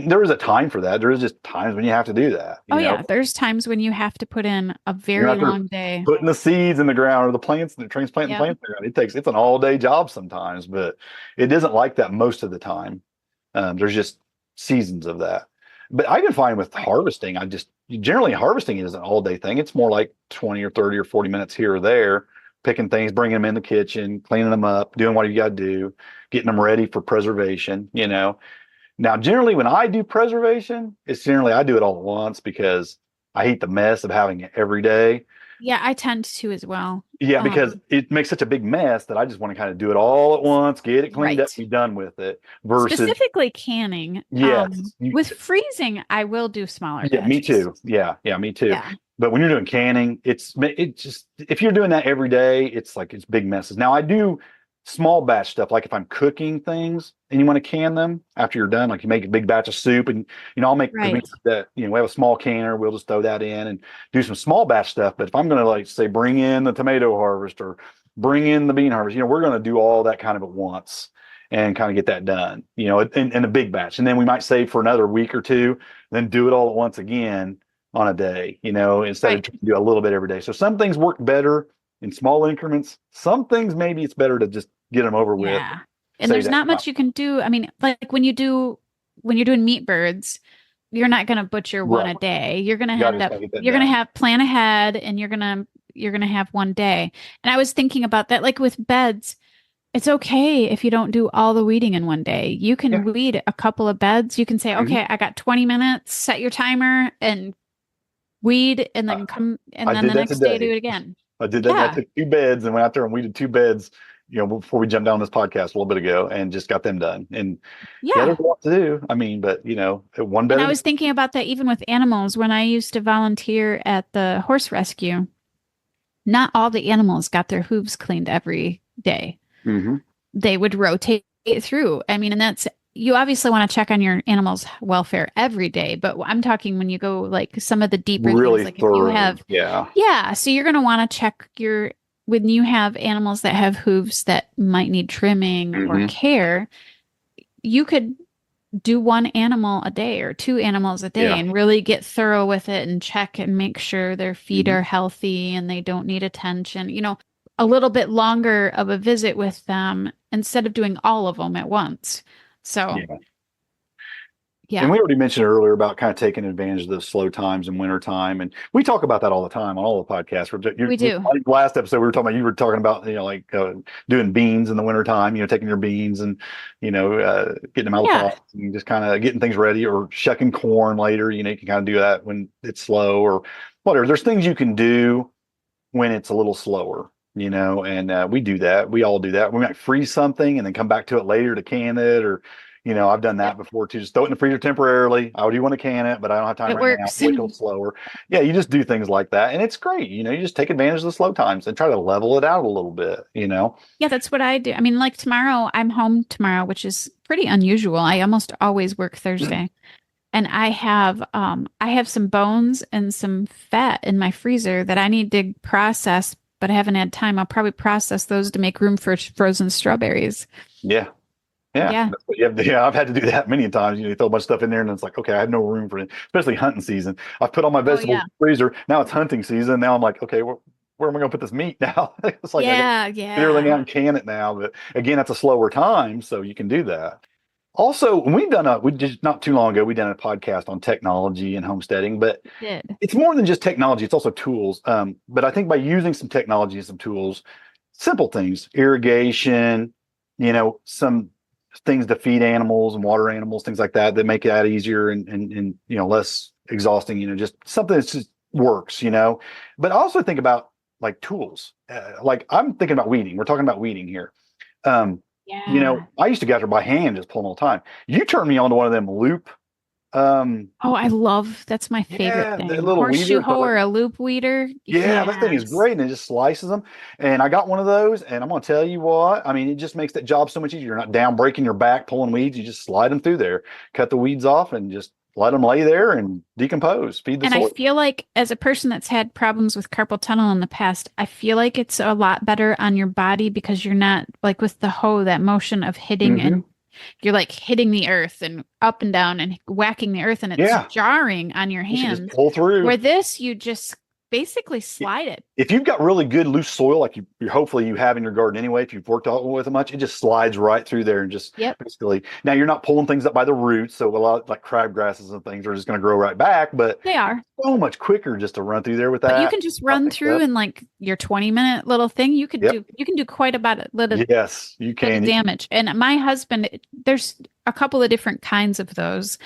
there is a time for that. There is just times when you have to do that. Oh yeah. There's times when you have to put in a You're very out there long day. putting the seeds in the ground or the plants, the transplanting Yep. plants in the ground. It's an all day job sometimes, but it isn't like that most of the time. There's just seasons of that. But I can find with harvesting, generally harvesting is an all day thing. It's more like 20 or 30 or 40 minutes here or there, picking things, bringing them in the kitchen, cleaning them up, doing what you got to do, getting them ready for preservation. Now, generally, when I do preservation, it's generally I do it all at once because I hate the mess of having it every day. Yeah, I tend to as well. Yeah, because it makes such a big mess that I just want to kind of do it all at once, get it cleaned up, Right. be done with it. Versus, Specifically canning. yes, With freezing, I will do smaller yeah, me batches. too. Yeah, me too. Yeah. But when you're doing canning, it just if you're doing that every day, it's big messes. Now I do small batch stuff, like if I'm cooking things and you want to can them after you're done, like you make a big batch of soup, and I'll make because Right. we have a small canner, we'll just throw that in and do some small batch stuff. But if I'm going to like say bring in the tomato harvest or bring in the bean harvest, we're going to do all that kind of at once and kind of get that done, in a big batch, and then we might save for another week or two, then do it all at once again on a day, instead of Right. trying to do a little bit every day. So some things work better in small increments. Some things maybe it's better to just get them over with. Yeah. And Save there's that not time. much you can do. I mean, like when you're doing meat birds, you're not going to butcher one Right. a day. You're going to You gotta end just up gotta get that you're going to done. have plan ahead and you're going to have one day. And I was thinking about that like with beds, it's okay if you don't do all the weeding in one day. You can Yeah. weed a couple of beds. You can say, Mhm. "Okay, I got 20 minutes, set your timer and weed and then come and I then did the that next day do today. it again." I did that. I Yeah. took 2 beds and went out there and weeded 2 beds, before we jumped down this podcast a little bit ago, and just got them done. And yeah, Yeah. there's a lot to do. I mean, but one And bed I at a was thinking about that even with animals when I used to volunteer at the horse rescue. Not all the animals got their hooves cleaned every day. time. They would rotate through. I mean, and you obviously want to check on your animal's welfare every day, but I'm talking when you go like some of the deeper things, Really like if you thorough. have, Yeah. yeah, so you're going to want to check when you have animals that have hooves that might need trimming or Hmm. care, you could do one animal a day or two animals a day Yeah. and really get thorough with it and check and make sure their feet Hmm. are healthy and they don't need attention. A little bit longer of a visit with them instead of doing all of them at once. So, Yeah. And yeah, we already mentioned earlier about kind of taking advantage of the slow times in winter time. And we talk about that all the time on all the podcasts. we do. I think last episode we were talking about, you were talking about, like doing beans in the winter time, taking your beans and, getting them out of the Yeah. pot and just kind of getting things ready, or shucking corn later. You can kind of do that when it's slow or whatever. There's things you can do when it's a little slower. And we do that. We all do that. We might freeze something and then come back to it later to can it, or I've done that Yep. before too. Just throw it in the freezer temporarily. I do want to can it, but I don't have time It right now. works. Wait till it's slower. Yeah, you just do things like that, and it's great. You just take advantage of the slow times and try to level it out a little bit. Yeah, that's what I do. I mean, like tomorrow, I'm home tomorrow, which is pretty unusual. I almost always work Thursday. And I have some bones and some fat in my freezer that I need to process, but I haven't had time. I'll probably process those to make room for frozen strawberries. Yeah. Yeah, Yeah. that's what you have to, yeah, I've had to do that many times. You throw a bunch of stuff in there, and it's like, okay, I have no room for it, especially hunting season. I've put all my Oh vegetables yeah. in the freezer. Now it's hunting season. Now I'm like, okay, where am I going to put this meat now? It's like I got to Yeah, get everything yeah. out and can it now. But again, that's a slower time, so you can do that. Also, we just not too long ago, we done a podcast on technology and homesteading, but Did. it's more than just technology. It's also tools. But I think by using some technology and some tools, simple things, irrigation, some things to feed animals and water animals, things like that, that make that easier and less exhausting. Just something that just works. But I also think about like tools. Like I'm thinking about weeding. We're talking about weeding here. Um, Yeah. I used to go out there by hand just pulling all the time. You turned me on to one of them loop. Oh, I love that's my favorite Yeah, the thing. little Horseshoe weeder. hoe or a loop weeder. Yeah, that thing is Yes. great, and it just slices them. And I got one of those, and I'm gonna tell you what, I mean, it just makes that job so much easier. You're not down breaking your back pulling weeds. You just slide them through there, cut the weeds off, and just let them lay there and decompose, feed the And I soil. feel like as a person that's had problems with carpal tunnel in the past, I feel like it's a lot better on your body because you're not like with the hoe, that motion of hitting Hmm. and you're like hitting the earth and up and down and whacking the earth and it's Yeah, jarring on your you should just hands. pull through. Where this, you just basically slide it. If you've got really good loose soil, like you hopefully you have in your garden anyway, if you've worked out with it much, it just slides right through there and just Yep, basically. Now you're not pulling things up by the roots, so a lot like crabgrasses and things are just going to grow right back. But they are. so much quicker just to run through there with But you that. can just Not run mixed through up. in like your 20-minute little thing. Yep. You can do quite about a little Yes, you bit of can. damage. And my husband, there's a couple of different kinds of those.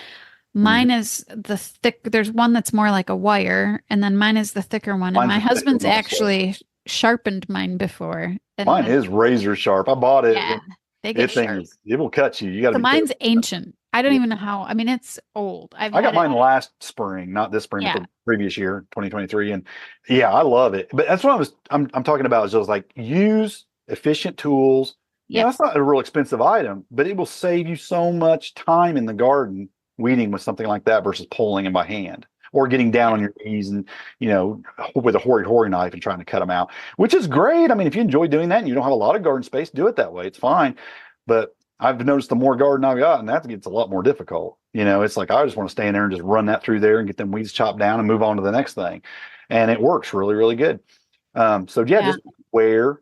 Mhm. Mine is the thick, there's one that's more like a wire, and then mine is the thicker one. And Mine's my a thick one husband's also. actually sharpened mine before. And Mine is razor sharp. I bought it, yeah, and they get it thing sharp. is it will cut you. You got to So be mine's careful. ancient. I don't Yeah. even know how. I mean, it's old. I've I got had it. mine last spring, not this spring, but Yeah. the previous year, 2023. And yeah, I love it. But that's what I'm talking about is just like use efficient tools. Yep. That's not a real expensive item, but it will save you so much time in the garden weeding with something like that versus pulling them by hand or getting down Yeah. on your knees and, with a hoary knife and trying to cut them out, which is great. I mean, if you enjoy doing that and you don't have a lot of garden space, do it that way. It's fine. But I've noticed the more garden I've got, and that gets a lot more difficult. It's like I just want to stand there and just run that through there and get them weeds chopped down and move on to the next thing. And it works really, really good. So yeah, Yeah. just be aware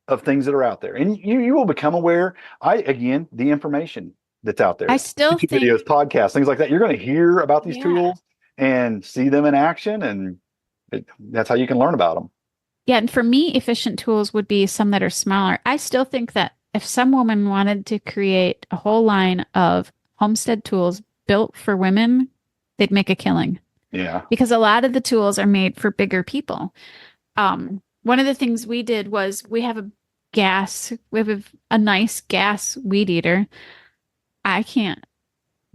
of things that are out there. And you will become aware. Again, the information that's out I there. still YouTube think, videos, podcasts, things like that. You're going to hear about these yeah. tools and see them in action, and that's how you can learn about them. Yeah. And for me, efficient tools would be some that are smaller. I still think that if some woman wanted to create a whole line of homestead tools built for women, they'd make a killing Yeah. because a lot of the tools are made for bigger people. One of the things we did was we have a nice gas weed eater. I can't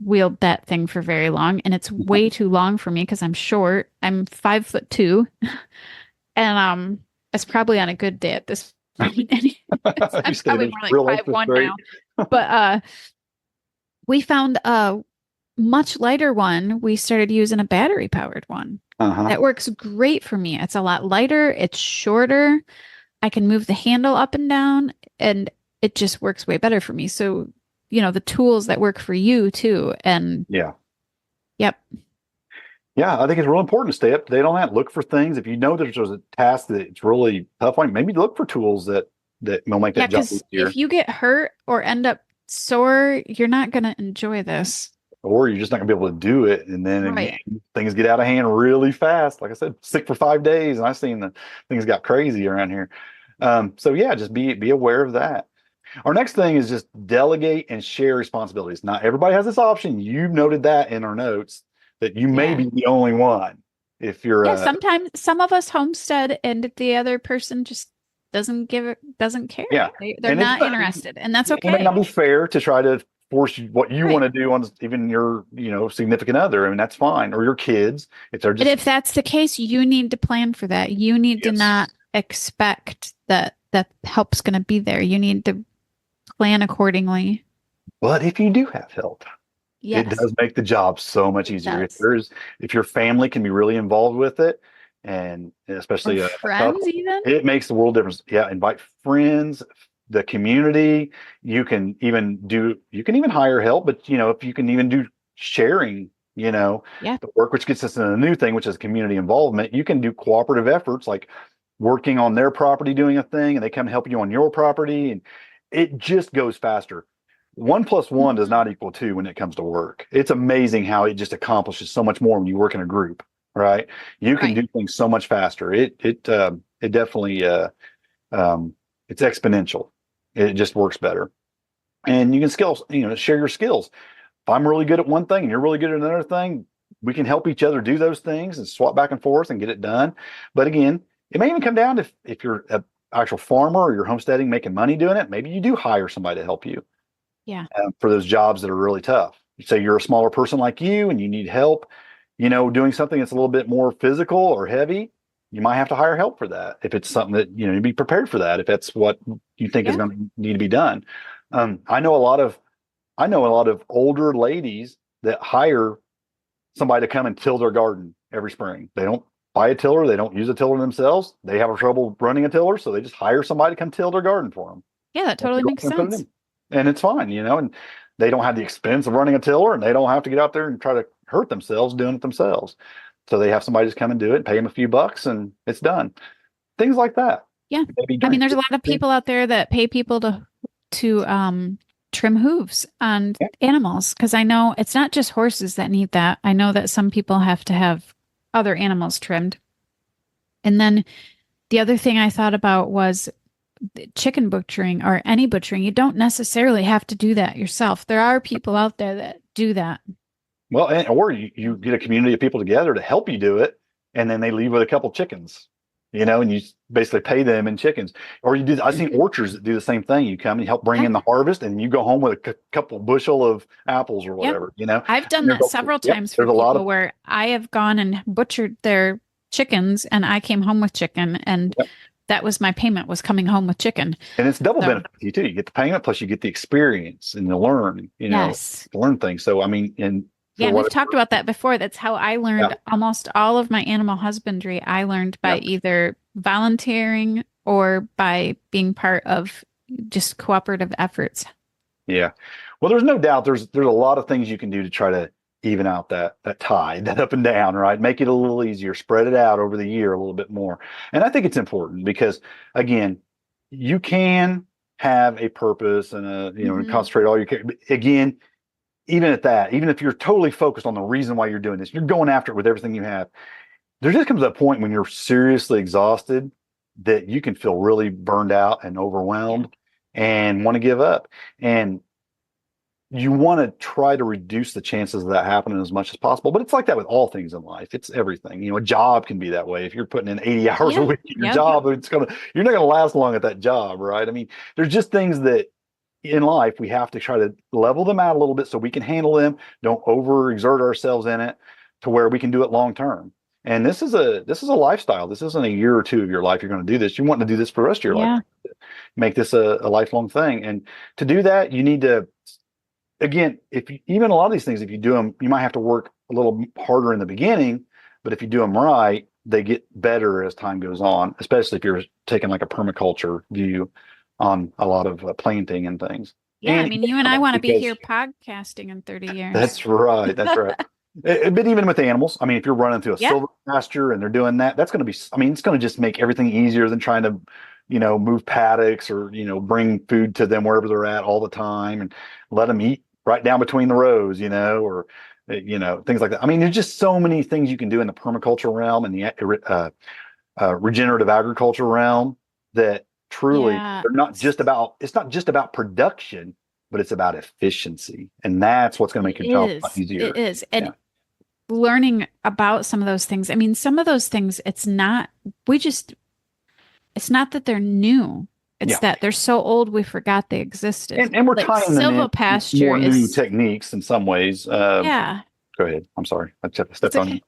wield that thing for very long, and it's way too long for me because I'm short. I'm 5'2", and it's probably on a good day at this point. You I'm stay probably there more like real life 5'1" straight. now. But we found a much lighter one. We started using a battery powered one. Uh-huh. That works great for me. It's a lot lighter, it's shorter. I can move the handle up and down, and it just works way better for me. So, the tools that work for you too. And Yeah. yep. Yeah, I think it's real important to stay up to date on that. Look for things. If you know there's a task that's really tough on you, maybe look for tools that will make Yeah, that job because easier. if you get hurt or end up sore, you're not going to enjoy this. Or you're just not gonna be able to do it. And then Right. again, things get out of hand really fast. Like I said, sick for 5 days, and I've seen the things got crazy around here. So yeah, just be aware of that. Our next thing is just delegate and share responsibilities. Not everybody has this option. You've noted that in our notes that you may Yeah. be the only one. If you're Yeah, sometimes some of us homestead and the other person just doesn't care. yeah, They're and not interested, and that's it may not okay. be fair to try to force what you want Right. to do on even your significant other. I mean, that's fine, or your kids if they're But just if that's the case, you need to plan for that. You need to yes. not expect that help's going to be there. You need to plan accordingly. But if you do have help, it Yes, does make the job so much it easier. does. If your family can be really involved with it, and Or especially a friends couple, even. it makes the world difference. Yeah, invite friends, the community. You can even hire help, but if you can even do sharing, Yeah. the work, which gets us into a new thing, which is community involvement. You can do cooperative efforts like working on their property, doing a thing, and they come help you on your property, and it just goes faster. 1 + 1 does Mhm. not equal 2 when it comes to work. It's amazing how it just accomplishes so much more when you work in a group, right? You can Right. do things so much faster. It definitely um, it's exponential. It just works better, and you can share your skills. If I'm really good at one thing and you're really good at another thing, we can help each other do those things and swap back and forth and get it done. But again, it may even come down to if you're an actual farmer or you're homesteading, making money doing it. Maybe you do hire somebody to help you Yeah. for those jobs that are really tough. Say you're a smaller person like you and you need help, doing something that's a little bit more physical or heavy. You might have to hire help for that if it's something that you be prepared for that if that's what you think is Yeah. going to need to be done. I know a lot of older ladies that hire somebody to come and till their garden every spring. They don't buy a tiller, they don't use a tiller themselves. They have trouble running a tiller, so they just hire somebody to come till their garden for them. Yeah, that And totally makes put it sense. in. And it's fine, and they don't have the expense of running a tiller, and they don't have to get out there and try to hurt themselves doing it themselves. So they have somebody just come and do it, pay them a few bucks, and it's done. Things like that. Yeah. Maybe I mean, during there's a lot of people out there that pay people to trim hooves on yeah, animals because I know it's not just horses that need that. I know that some people have to have other animals trimmed. And then the other thing I thought about was chicken butchering or any butchering. You don't necessarily have to do that yourself. There are people out there that do that. well, or you get a community of people together to help you do it, and then they leave with a couple chickens, and you basically pay them in chickens. Or you do. I've seen orchards that do the same thing. You come and help bring Yeah. in the harvest, and you go home with a couple bushel of apples or Yep. whatever. I've done And that several yep, times for there's a lot people of where I have gone and butchered their chickens and I came home with chicken and yep. that was my payment was coming home with chicken. And it's double So, benefit to you too. You get the payment plus you get the experience and you learn, yes. to learn things. So I mean, and Yeah, for and we've what talked about that before. That's how I yeah, learned almost all of my animal husbandry. I learned by yeah, either volunteering or by being part of just cooperative efforts. yeah. Well, there's no doubt there's a lot of things you can do to try to even out that tide, that up and down, right? Make it a little easier, spread it out over the year a little bit more. And I think it's important because again, you can have a purpose and and Hmm. concentrate all your care. But again, even at that, even if you're totally focused on the reason why you're doing this, you're going after it with everything you have. There just comes a point when you're seriously exhausted that you can feel really burned out and Yeah. overwhelmed and want to give up. And you want to try to reduce the chances of that happening as much as possible. But it's like that with all things in life. It's everything. A job can be that way. If you're putting in 80 hours a Yeah. week in your Yep. job, you're not gonna last long at that job, right? I mean, there's just things that in life we have to try to level them out a little bit so we can handle them, don't overexert ourselves in it to where we can do it long term. And this is a lifestyle. This isn't a year or two of your life you're going to do this. You want to do this for the rest of your life. Yeah. Make this a lifelong thing. And to do that, you need to again, if you, even a lot of these things, if you do them, you might have to work a little harder in the beginning, but if you do them right, they get better as time goes on, especially if you're taking like a permaculture view on a lot of planting and things. Yeah, I And mean, you and I want to be because here podcasting in 30 years. that's right, that's right. But even with animals, I mean, if you're running through a Yeah. silver pasture and they're doing that, that's going to be, I mean, it's going to just make everything easier than trying to, move paddocks or, bring food to them wherever they're at all the time and let them eat right down between the rows, or, things like that. I mean, there's just so many things you can do in the permaculture realm and the regenerative agriculture realm that truly Yeah. they're not just about, it's not just about production, but it's about efficiency. And that's what's going to make your job a lot easier. It is. And Yeah. learning about some of those things. I mean, some of those things, it's not that they're new. It's that they're so old we forgot they existed. And we're Like tying them in silvopasture more new is techniques in some ways. yeah. Go ahead. I'm sorry. I stepped It's on okay. you.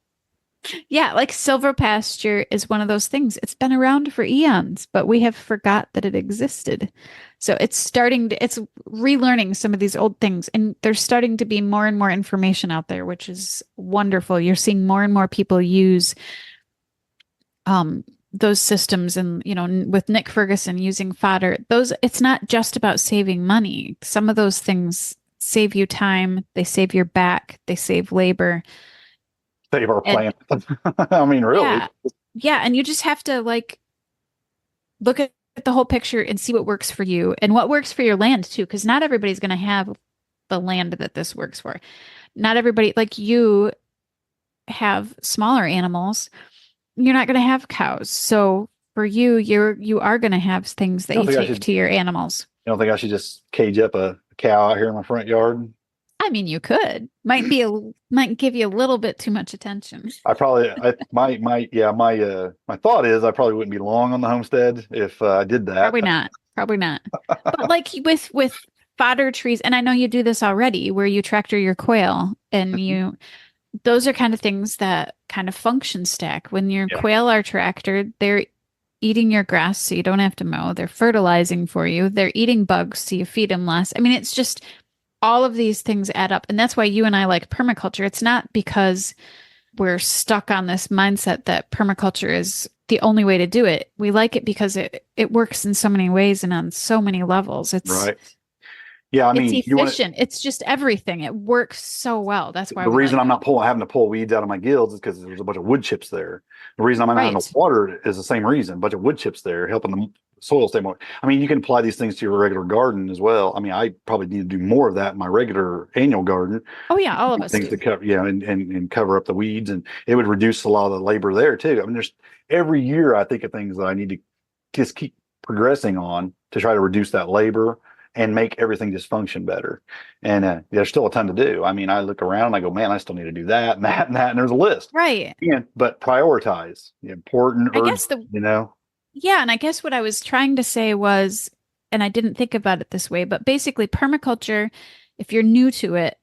Yeah, like silvopasture is one of those things. It's been around for eons, but we have forgot that it existed. So it's relearning some of these old things, and there's starting to be more and more information out there, which is wonderful. You're seeing more and more people use those systems, and with Nick Ferguson using fodder. It's not just about saving money. Some of those things save you time, they save your back, they save labor. Save our And planet. I mean, really. yeah. Yeah. And you just have to look at the whole picture and see what works for you and what works for your land too. Because not everybody's going to have the land that this works for. Not everybody, like you have smaller animals. You're not going to have cows. So for you, you are going to have things that you take to your animals. You don't think I should just cage up a cow out here in my front yard? I mean, you could. Might give you a little bit too much attention. My thought is I probably wouldn't be long on the homestead if I did that. Probably not. But like with fodder trees, and I know you do this already, where you tractor your quail, and those are kind of things that kind of function stack. When your quail are tractored, they're eating your grass, so you don't have to mow. They're fertilizing for you. They're eating bugs, so you feed them less. I mean, it's just all of these things add up. And that's why you and I like permaculture. It's not because we're stuck on this mindset that permaculture is the only way to do it. We like it because it works in so many ways and on so many levels. It's right. Yeah, I mean, it's efficient. It's just everything. It works so well. That's why the reason I'm not having to pull weeds out of my guilds is because there's a bunch of wood chips there. The reason I'm not having to water it is the same reason. A bunch of wood chips there helping the soil stay more. I mean, you can apply these things to your regular garden as well. I mean, I probably need to do more of that in my regular annual garden. Oh yeah, all of us things to cover, and cover up the weeds, and it would reduce a lot of the labor there too. I mean, there's every year I think of things that I need to just keep progressing on to try to reduce that labor and make everything just function better. And there's still a ton to do. I mean, I look around and I go, man, I still need to do that and that and that. And there's a list. Right. But prioritize the important, I guess Yeah. And I guess what I was trying to say was, and I didn't think about it this way, but basically permaculture, if you're new to it,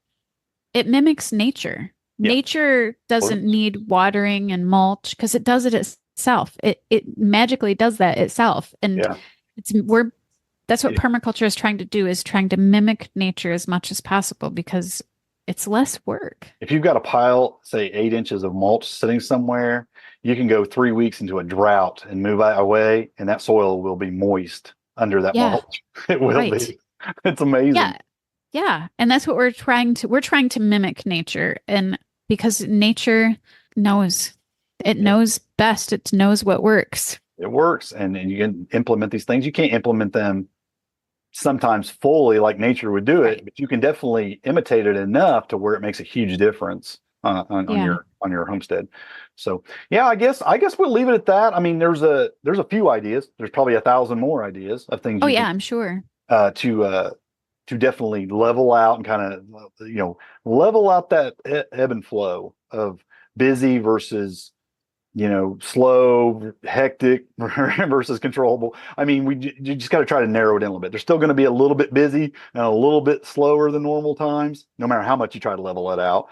it mimics nature. Yeah. Nature doesn't need watering and mulch because it does it itself. It magically does that itself. And that's what permaculture is trying to do, is trying to mimic nature as much as possible because it's less work. If you've got a pile, say 8 inches of mulch sitting somewhere, you can go 3 weeks into a drought and move away, and that soil will be moist under that mulch. It will be. It's amazing. Yeah. And that's what we're trying to mimic nature. And because nature knows best, it knows what works. It works. And you can implement these things. You can't implement them sometimes fully like nature would do it, but you can definitely imitate it enough to where it makes a huge difference on your homestead. So I guess we'll leave it at that. I mean, there's a few ideas. There's probably 1,000 more ideas of things. I'm sure. To definitely level out and kind of level out that ebb and flow of busy versus slow, hectic versus controllable. I mean, you just got to try to narrow it in a little bit. There's still going to be a little bit busy and a little bit slower than normal times, no matter how much you try to level it out.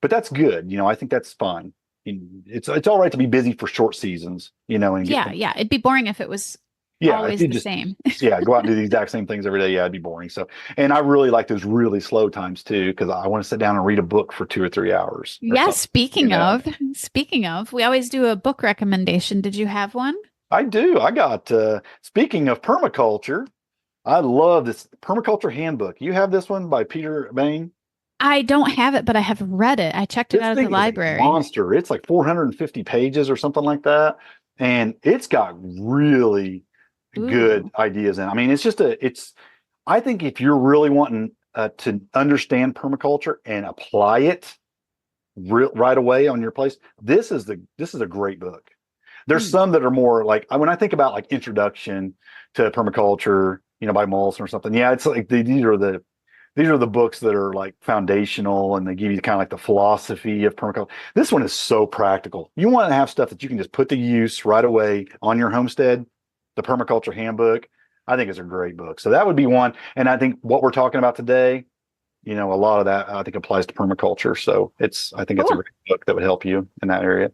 But that's good. I think that's fine. It's all right to be busy for short seasons, and it'd be boring if it was Yeah, if always you the just same. yeah, go out and do the exact same things every day, yeah, it'd be boring. So, and I really like those really slow times too, because I want to sit down and read a book for 2 or 3 hours or Yes, something, you know. speaking of, we always do a book recommendation. Did you have one? I do. I got speaking of permaculture, I love this permaculture handbook. You have this one by Peter Bain. I don't have it, but I have read it. I checked it This out at the thing is a library. monster. It's like 450 pages or something like that. And it's got really good Ooh. ideas in it. I mean, I think if you're really wanting to understand permaculture and apply it right away on your place, this is a great book. There's Hmm. some that are more like when I think about like introduction to permaculture, by Molson or something. Yeah, it's like these are the books that are like foundational and they give you kind of like the philosophy of permaculture. This one is so practical. You want to have stuff that you can just put to use right away on your homestead. The Permaculture Handbook, I think is a great book. So that would be one. And I think what we're talking about today, a lot of that I think applies to permaculture. So I think it's a Cool. great book that would help you in that area.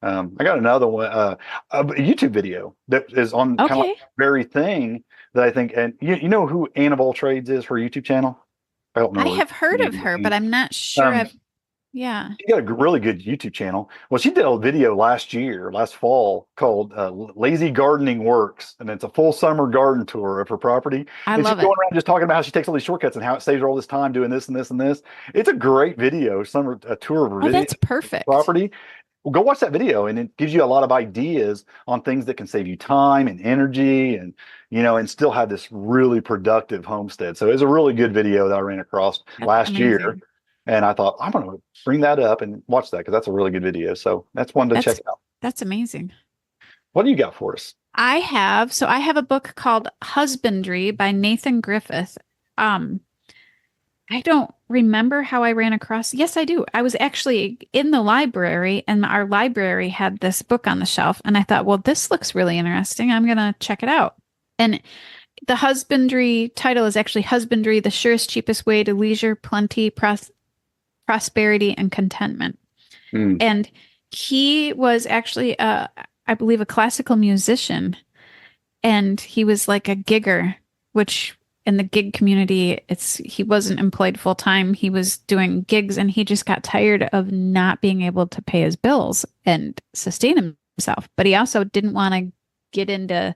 I got another one, a YouTube video that is on kind of like Okay. the very thing that I think, and you know who Ann of All Trades is, her YouTube channel? I don't I know her have heard of her, but name. I'm not sure Um, I've, yeah. she got a really good YouTube channel. Well, she did a video last fall called Lazy Gardening Works. And it's a full summer garden tour of her property. I And she's love it. going around just talking about how she takes all these shortcuts and how it saves her all this time doing this and this and this. It's a great video, a tour of her Oh, video that's perfect. property. Well, go watch that video and it gives you a lot of ideas on things that can save you time and energy and still have this really productive homestead. So it's a really good video that I ran across That's last year. amazing. And I thought, I'm going to bring that up and watch that because that's a really good video. So that's one to check That's out. that's amazing. What do you got for us? I have a book called Husbandry by Nathan Griffith. Um, I don't remember how I ran across. Yes, I do. I was actually in the library and our library had this book on the shelf and I thought, well, this looks really interesting. I'm going to check it out. And the husbandry title is actually Husbandry, the surest, cheapest way to leisure, plenty, prosperity, and contentment. Mm. And he was actually, I believe, a classical musician. And he was like a gigger, which in the gig community, he wasn't employed full time. He was doing gigs and he just got tired of not being able to pay his bills and sustain himself. But he also didn't want to get into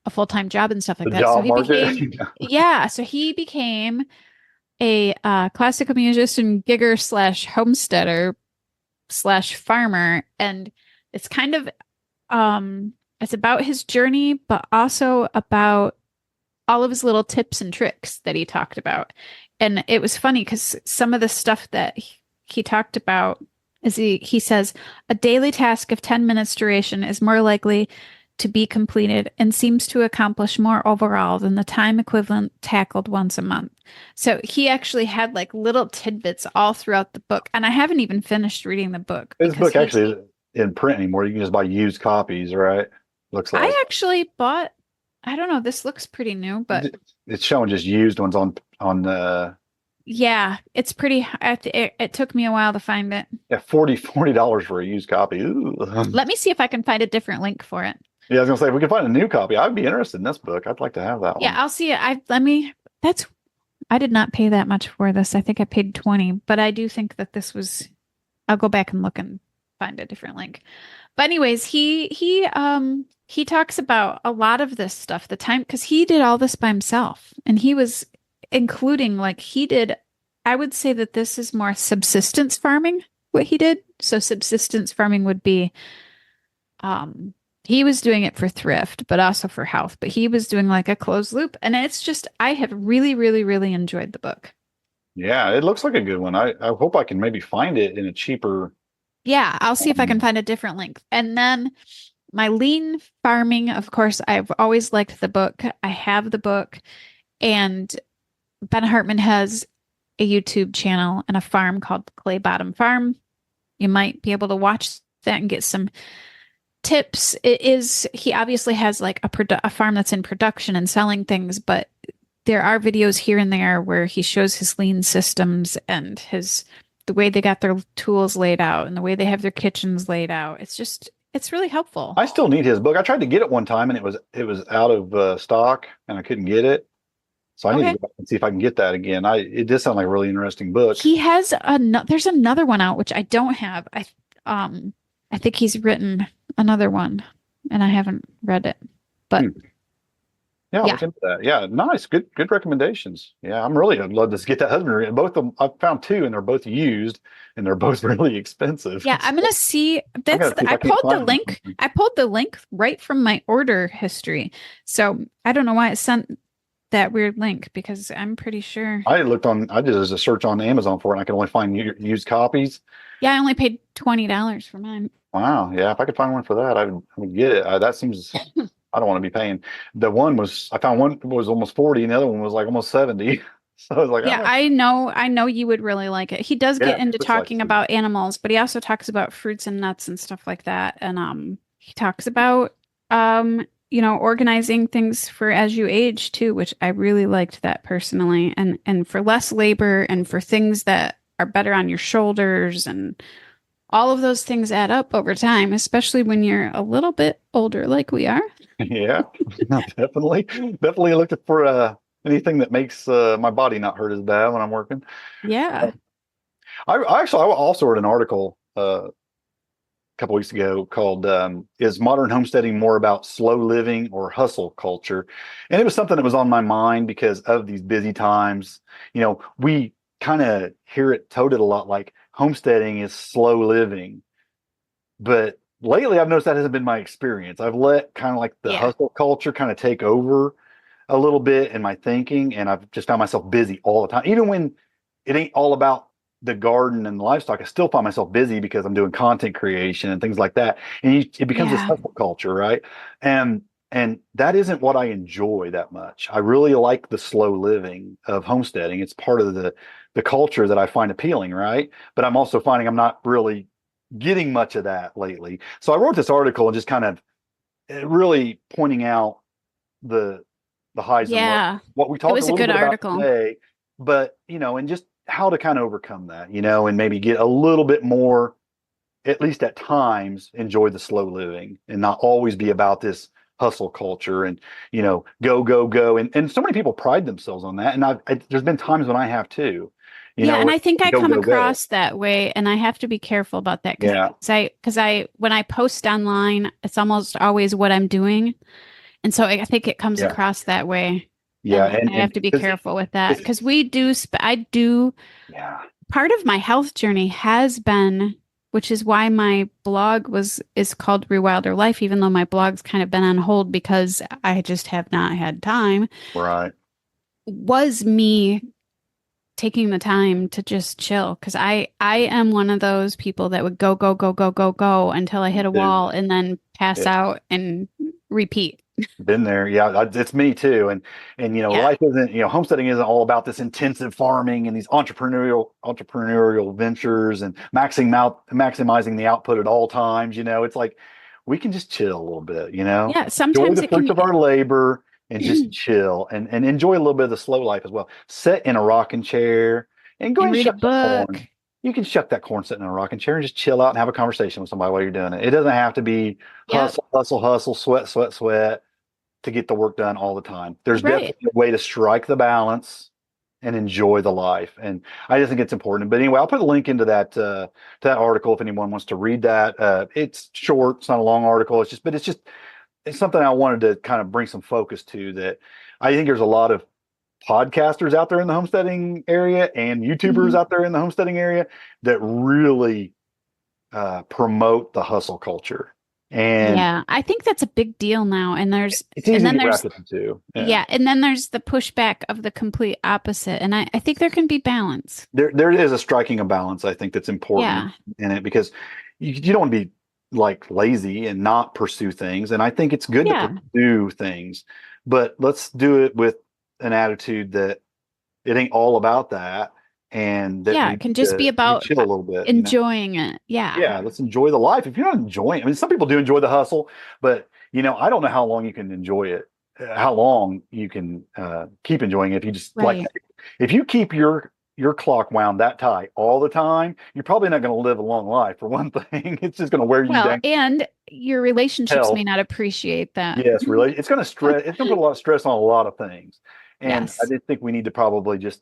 a full time job and stuff like The that. So job he market. became, yeah, so he became a classical musician, gigger slash homesteader slash farmer. And it's kind of, it's about his journey, but also about all of his little tips and tricks that he talked about. And it was funny because some of the stuff that he talked about is he says a daily task of 10 minutes duration is more likely to be completed and seems to accomplish more overall than the time equivalent tackled once a month. So he actually had like little tidbits all throughout the book. And I haven't even finished reading the book This because book actually isn't in print anymore. You can just buy used copies, right? Looks like I actually bought, I don't know, this looks pretty new, but it's showing just used ones on yeah, it's pretty, it took me a while to find it. yeah, $40 for a used copy. Ooh. Let me see if I can find a different link for it. Yeah, I was gonna say if we could find a new copy, I'd be interested in this book. I'd like to have that Yeah, one. I'll see it. I did not pay that much for this. I think I paid 20, but I do think that I'll go back and look and find a different link. But anyways, he talks about a lot of this stuff, the time, because he did all this by himself and he was including I would say that this is more subsistence farming, what he did. So subsistence farming would be, he was doing it for thrift, but also for health, but he was doing like a closed loop. And it's just, I have really, really, really enjoyed the book. Yeah, it looks like a good one. I hope I can maybe find it in a cheaper. Yeah, I'll see if I can find a different link. And then my lean farming, of course, I've always liked the book. I have the book, and Ben Hartman has a YouTube channel and a farm called Clay Bottom Farm. You might be able to watch that and get some tips. He obviously has like a farm that's in production and selling things, but there are videos here and there where he shows his lean systems and the way they got their tools laid out and the way they have their kitchens laid out. It's really helpful. I still need his book. I tried to get it one time and it was out of stock and I couldn't get it. So I need to Okay. go back and see if I can get that again. It does sound like a really interesting book. He has there's another one out which I don't have. I think he's written another one and I haven't read it. But Hmm. Yeah, I'll yeah. look into that. Yeah, nice. Good recommendations. Yeah, I'd love to get that husband. Both of them, I've found two and they're both used and they're both really expensive. Yeah, I'm So gonna see. I gotta see if I I can't pulled the find link. them. I pulled the link right from my order history. So I don't know why it sent that weird link because I'm pretty sure. I did a search on Amazon for it and I could only find used copies. Yeah, I only paid $20 for mine. Wow. Yeah. If I could find one for that, I would get it. That seems, I don't want to be paying. I found one was almost 40 and the other one was like almost 70. So I was like, Yeah, oh, I know you would really like it. He does yeah, get into looks like talking about animals, but he also talks about fruits and nuts and stuff like that. And he talks about organizing things for as you age too, which I really liked that personally. And for less labor and for things that are better on your shoulders and all of those things add up over time, especially when you're a little bit older like we are. yeah, definitely looking for anything that makes my body not hurt as bad when I'm working. Yeah. I also read an article couple weeks ago called "Is Modern Homesteading More About Slow Living or Hustle Culture?" And it was something that was on my mind because of these busy times. We kind of hear it touted a lot, like homesteading is slow living, but lately I've noticed that hasn't been my experience. I've let kind of like the Yeah. hustle culture kind of take over a little bit in my thinking, and I've just found myself busy all the time, even when it ain't all about the garden and the livestock. I still find myself busy because I'm doing content creation and things like that, and it becomes this Yeah. hustle culture, right? And that isn't what I enjoy that much. I really like the slow living of homesteading. It's part of the culture that I find appealing, right? But I'm also finding I'm not really getting much of that lately. So I wrote this article and just kind of really pointing out the highs and lows. Yeah. What we It talked a was a little good bit about article. today, but and just how to kind of overcome that, and maybe get a little bit more, at least at times, enjoy the slow living and not always be about this hustle culture and go go go. And so many people pride themselves on that, and there's been times when I have too, Yeah, and where I think I go come go go. across that way, and I have to be careful about that Yeah, because I when I post online, it's almost always what I'm doing, and so I think it comes yeah, across that way, yeah, and and I have to be careful with that it's because we do. I do yeah, part of my health journey has been, which is why my blog is called Rewilder Life, even though my blog's kind of been on hold because I just have not had time. right. Was me taking the time to just chill because I am one of those people that would go go go go go go until I Me hit a too. wall and then pass Yeah. out and repeat. Been there, yeah. It's me too, and Yeah. life isn't, homesteading isn't all about this intensive farming and these entrepreneurial ventures and maximizing the output at all times. It's like we can just chill a little bit, Yeah, enjoy sometimes the it fruits can of our labor and just chill and enjoy a little bit of the slow life as well. Sit in a rocking chair and go ahead and and read a shuck that book. corn. You can shuck that corn sitting in a rocking chair and just chill out and have a conversation with somebody while you're doing it. It doesn't have to be Yep. hustle, hustle, hustle, sweat, sweat, sweat to get the work done all the time. There's Right. definitely a way to strike the balance and enjoy the life. And I just think it's important. But anyway, I'll put a link into that article if anyone wants to read that. It's short, it's not a long article. It's something I wanted to kind of bring some focus to, that I think there's a lot of podcasters out there in the homesteading area and YouTubers Mhm. out there in the homesteading area that really promote the hustle culture. And Yeah, I think that's a big deal now. it's easy And to then get there's wrapped up into. Yeah. yeah, and then there's the pushback of the complete opposite. And I think there can be balance. There is a striking a balance, I think, that's important Yeah. in it, because you don't want to be like lazy and not pursue things. And I think it's good to Yeah. pursue things, but let's do it with an attitude that it ain't all about that, and that Yeah, we it can just be we about chill a little bit. enjoying it. Yeah. Yeah, let's enjoy the life. If you're not enjoying, I mean, some people do enjoy the hustle, but I don't know how long you can enjoy it, how long you can keep enjoying it if you just like, Right. if you keep your your clock wound that tight all the time, you're probably not going to live a long life for one thing. It's just going to wear you Well, down. and your relationships may Health. not appreciate that. Yes, really. It's going to stress. It's going to put a lot of stress on a lot of things. And I Yes. did think we need to probably just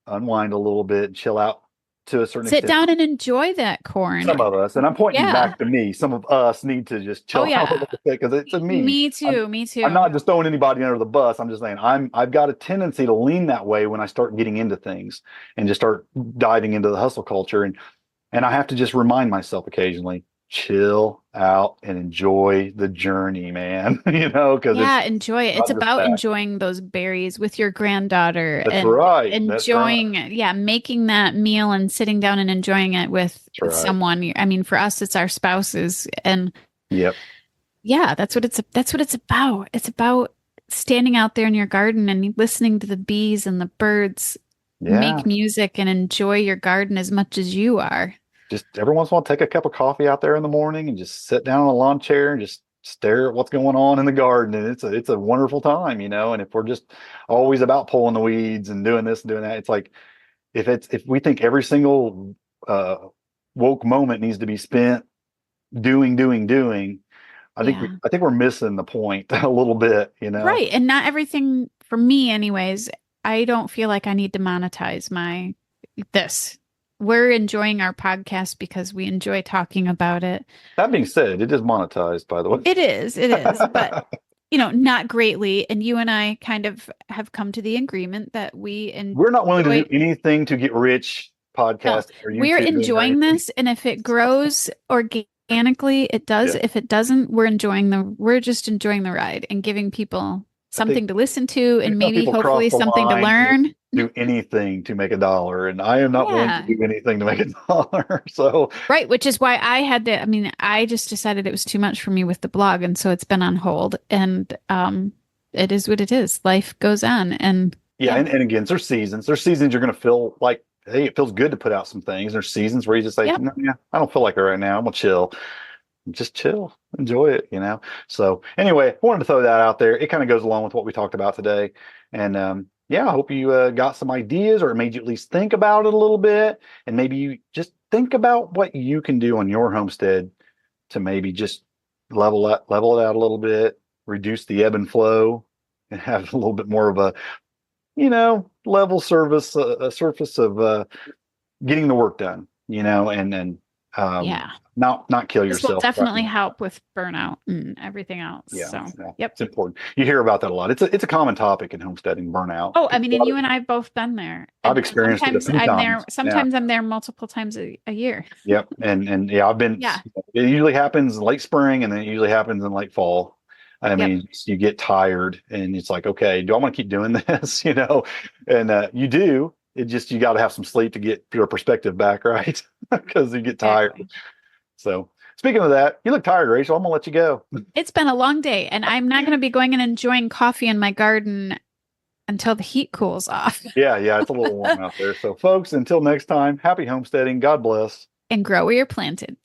unwind a little bit and chill out to a certain Sit extent. down and enjoy that corn. Some of us, and I'm pointing Yeah. back to me, some of us need to just Oh chill out a yeah. little bit because it's a me. Me I'm, too. Me I'm too. not just throwing anybody under the bus. I'm just saying I've got a tendency to lean that way when I start getting into things and just start diving into the hustle culture. And I have to just remind myself occasionally, chill out and enjoy the journey, man. Because Yeah, enjoy it. It's not just about that. enjoying those berries with your granddaughter That's and right. That's right. enjoying, yeah, making that meal and sitting down and enjoying it with That's right. someone. I mean, for us, it's our spouses. And Yep. yeah, that's what it's about. It's about standing out there in your garden and listening to the bees and the birds Yeah. make music and enjoy your garden as much as you are. Just every once in a while, take a cup of coffee out there in the morning and just sit down on a lawn chair and just stare at what's going on in the garden. And it's a wonderful time. And if we're just always about pulling the weeds and doing this and doing that, it's like if we think every single uh, woke moment needs to be spent doing, Yeah. I think we're missing the point a little bit. Right. And not everything for me, anyways. I don't feel like I need to monetize this. We're enjoying our podcast because we enjoy talking about it. That being said, it is monetized, by the way. It is, but not greatly. And you and I kind of have come to the agreement that we We're not willing to enjoy. do anything to get rich No, podcast or we're YouTube or enjoying anything. this, and if it grows organically, it does. Yeah. If it doesn't, we're just enjoying the ride and giving people I think something to listen to and some maybe people cross hopefully the something to line and learn. do anything to make a dollar, and I am not willing to Yeah. do anything to make a dollar. So Right, which is why I mean, I just decided it was too much for me with the blog, and so it's been on hold. And it is what it is. Life goes on, and yeah, yeah, and again, there's seasons. There's seasons you're going to feel like, hey, it feels good to put out some things. There's seasons where you just say, yep. no, yeah, I don't feel like it right now. I'm gonna chill. Just chill, enjoy it. So anyway, I wanted to throw that out there. It kind of goes along with what we talked about today. And yeah, I hope you got some ideas, or it made you at least think about it a little bit. And maybe you just think about what you can do on your homestead to maybe just level it out a little bit, reduce the ebb and flow, and have a little bit more of level service, a surface of getting the work done, and um, Yeah. not kill This will yourself. definitely help with burnout and everything else. Yeah, So, yeah, yep. it's important. You hear about that a lot. It's a common topic in homesteading, burnout. Oh, I mean, and you and I have both been there. I've And experienced it a sometimes few I'm there. times. Yeah, Sometimes I'm there multiple times a year. yep, and yeah, I've been. Yeah. It usually happens in late spring, and then it usually happens in late fall. I Yep. mean, you get tired, and it's like, okay, do I want to keep doing this? And you do. You got to have some sleep to get your perspective back, right? Because you get tired. Exactly. So, speaking of that, you look tired, Rachel. I'm gonna let you go. It's been a long day, and I'm not going to be going and enjoying coffee in my garden until the heat cools off. Yeah, it's a little warm out there. So, folks, until next time, happy homesteading. God bless. And grow where you're planted.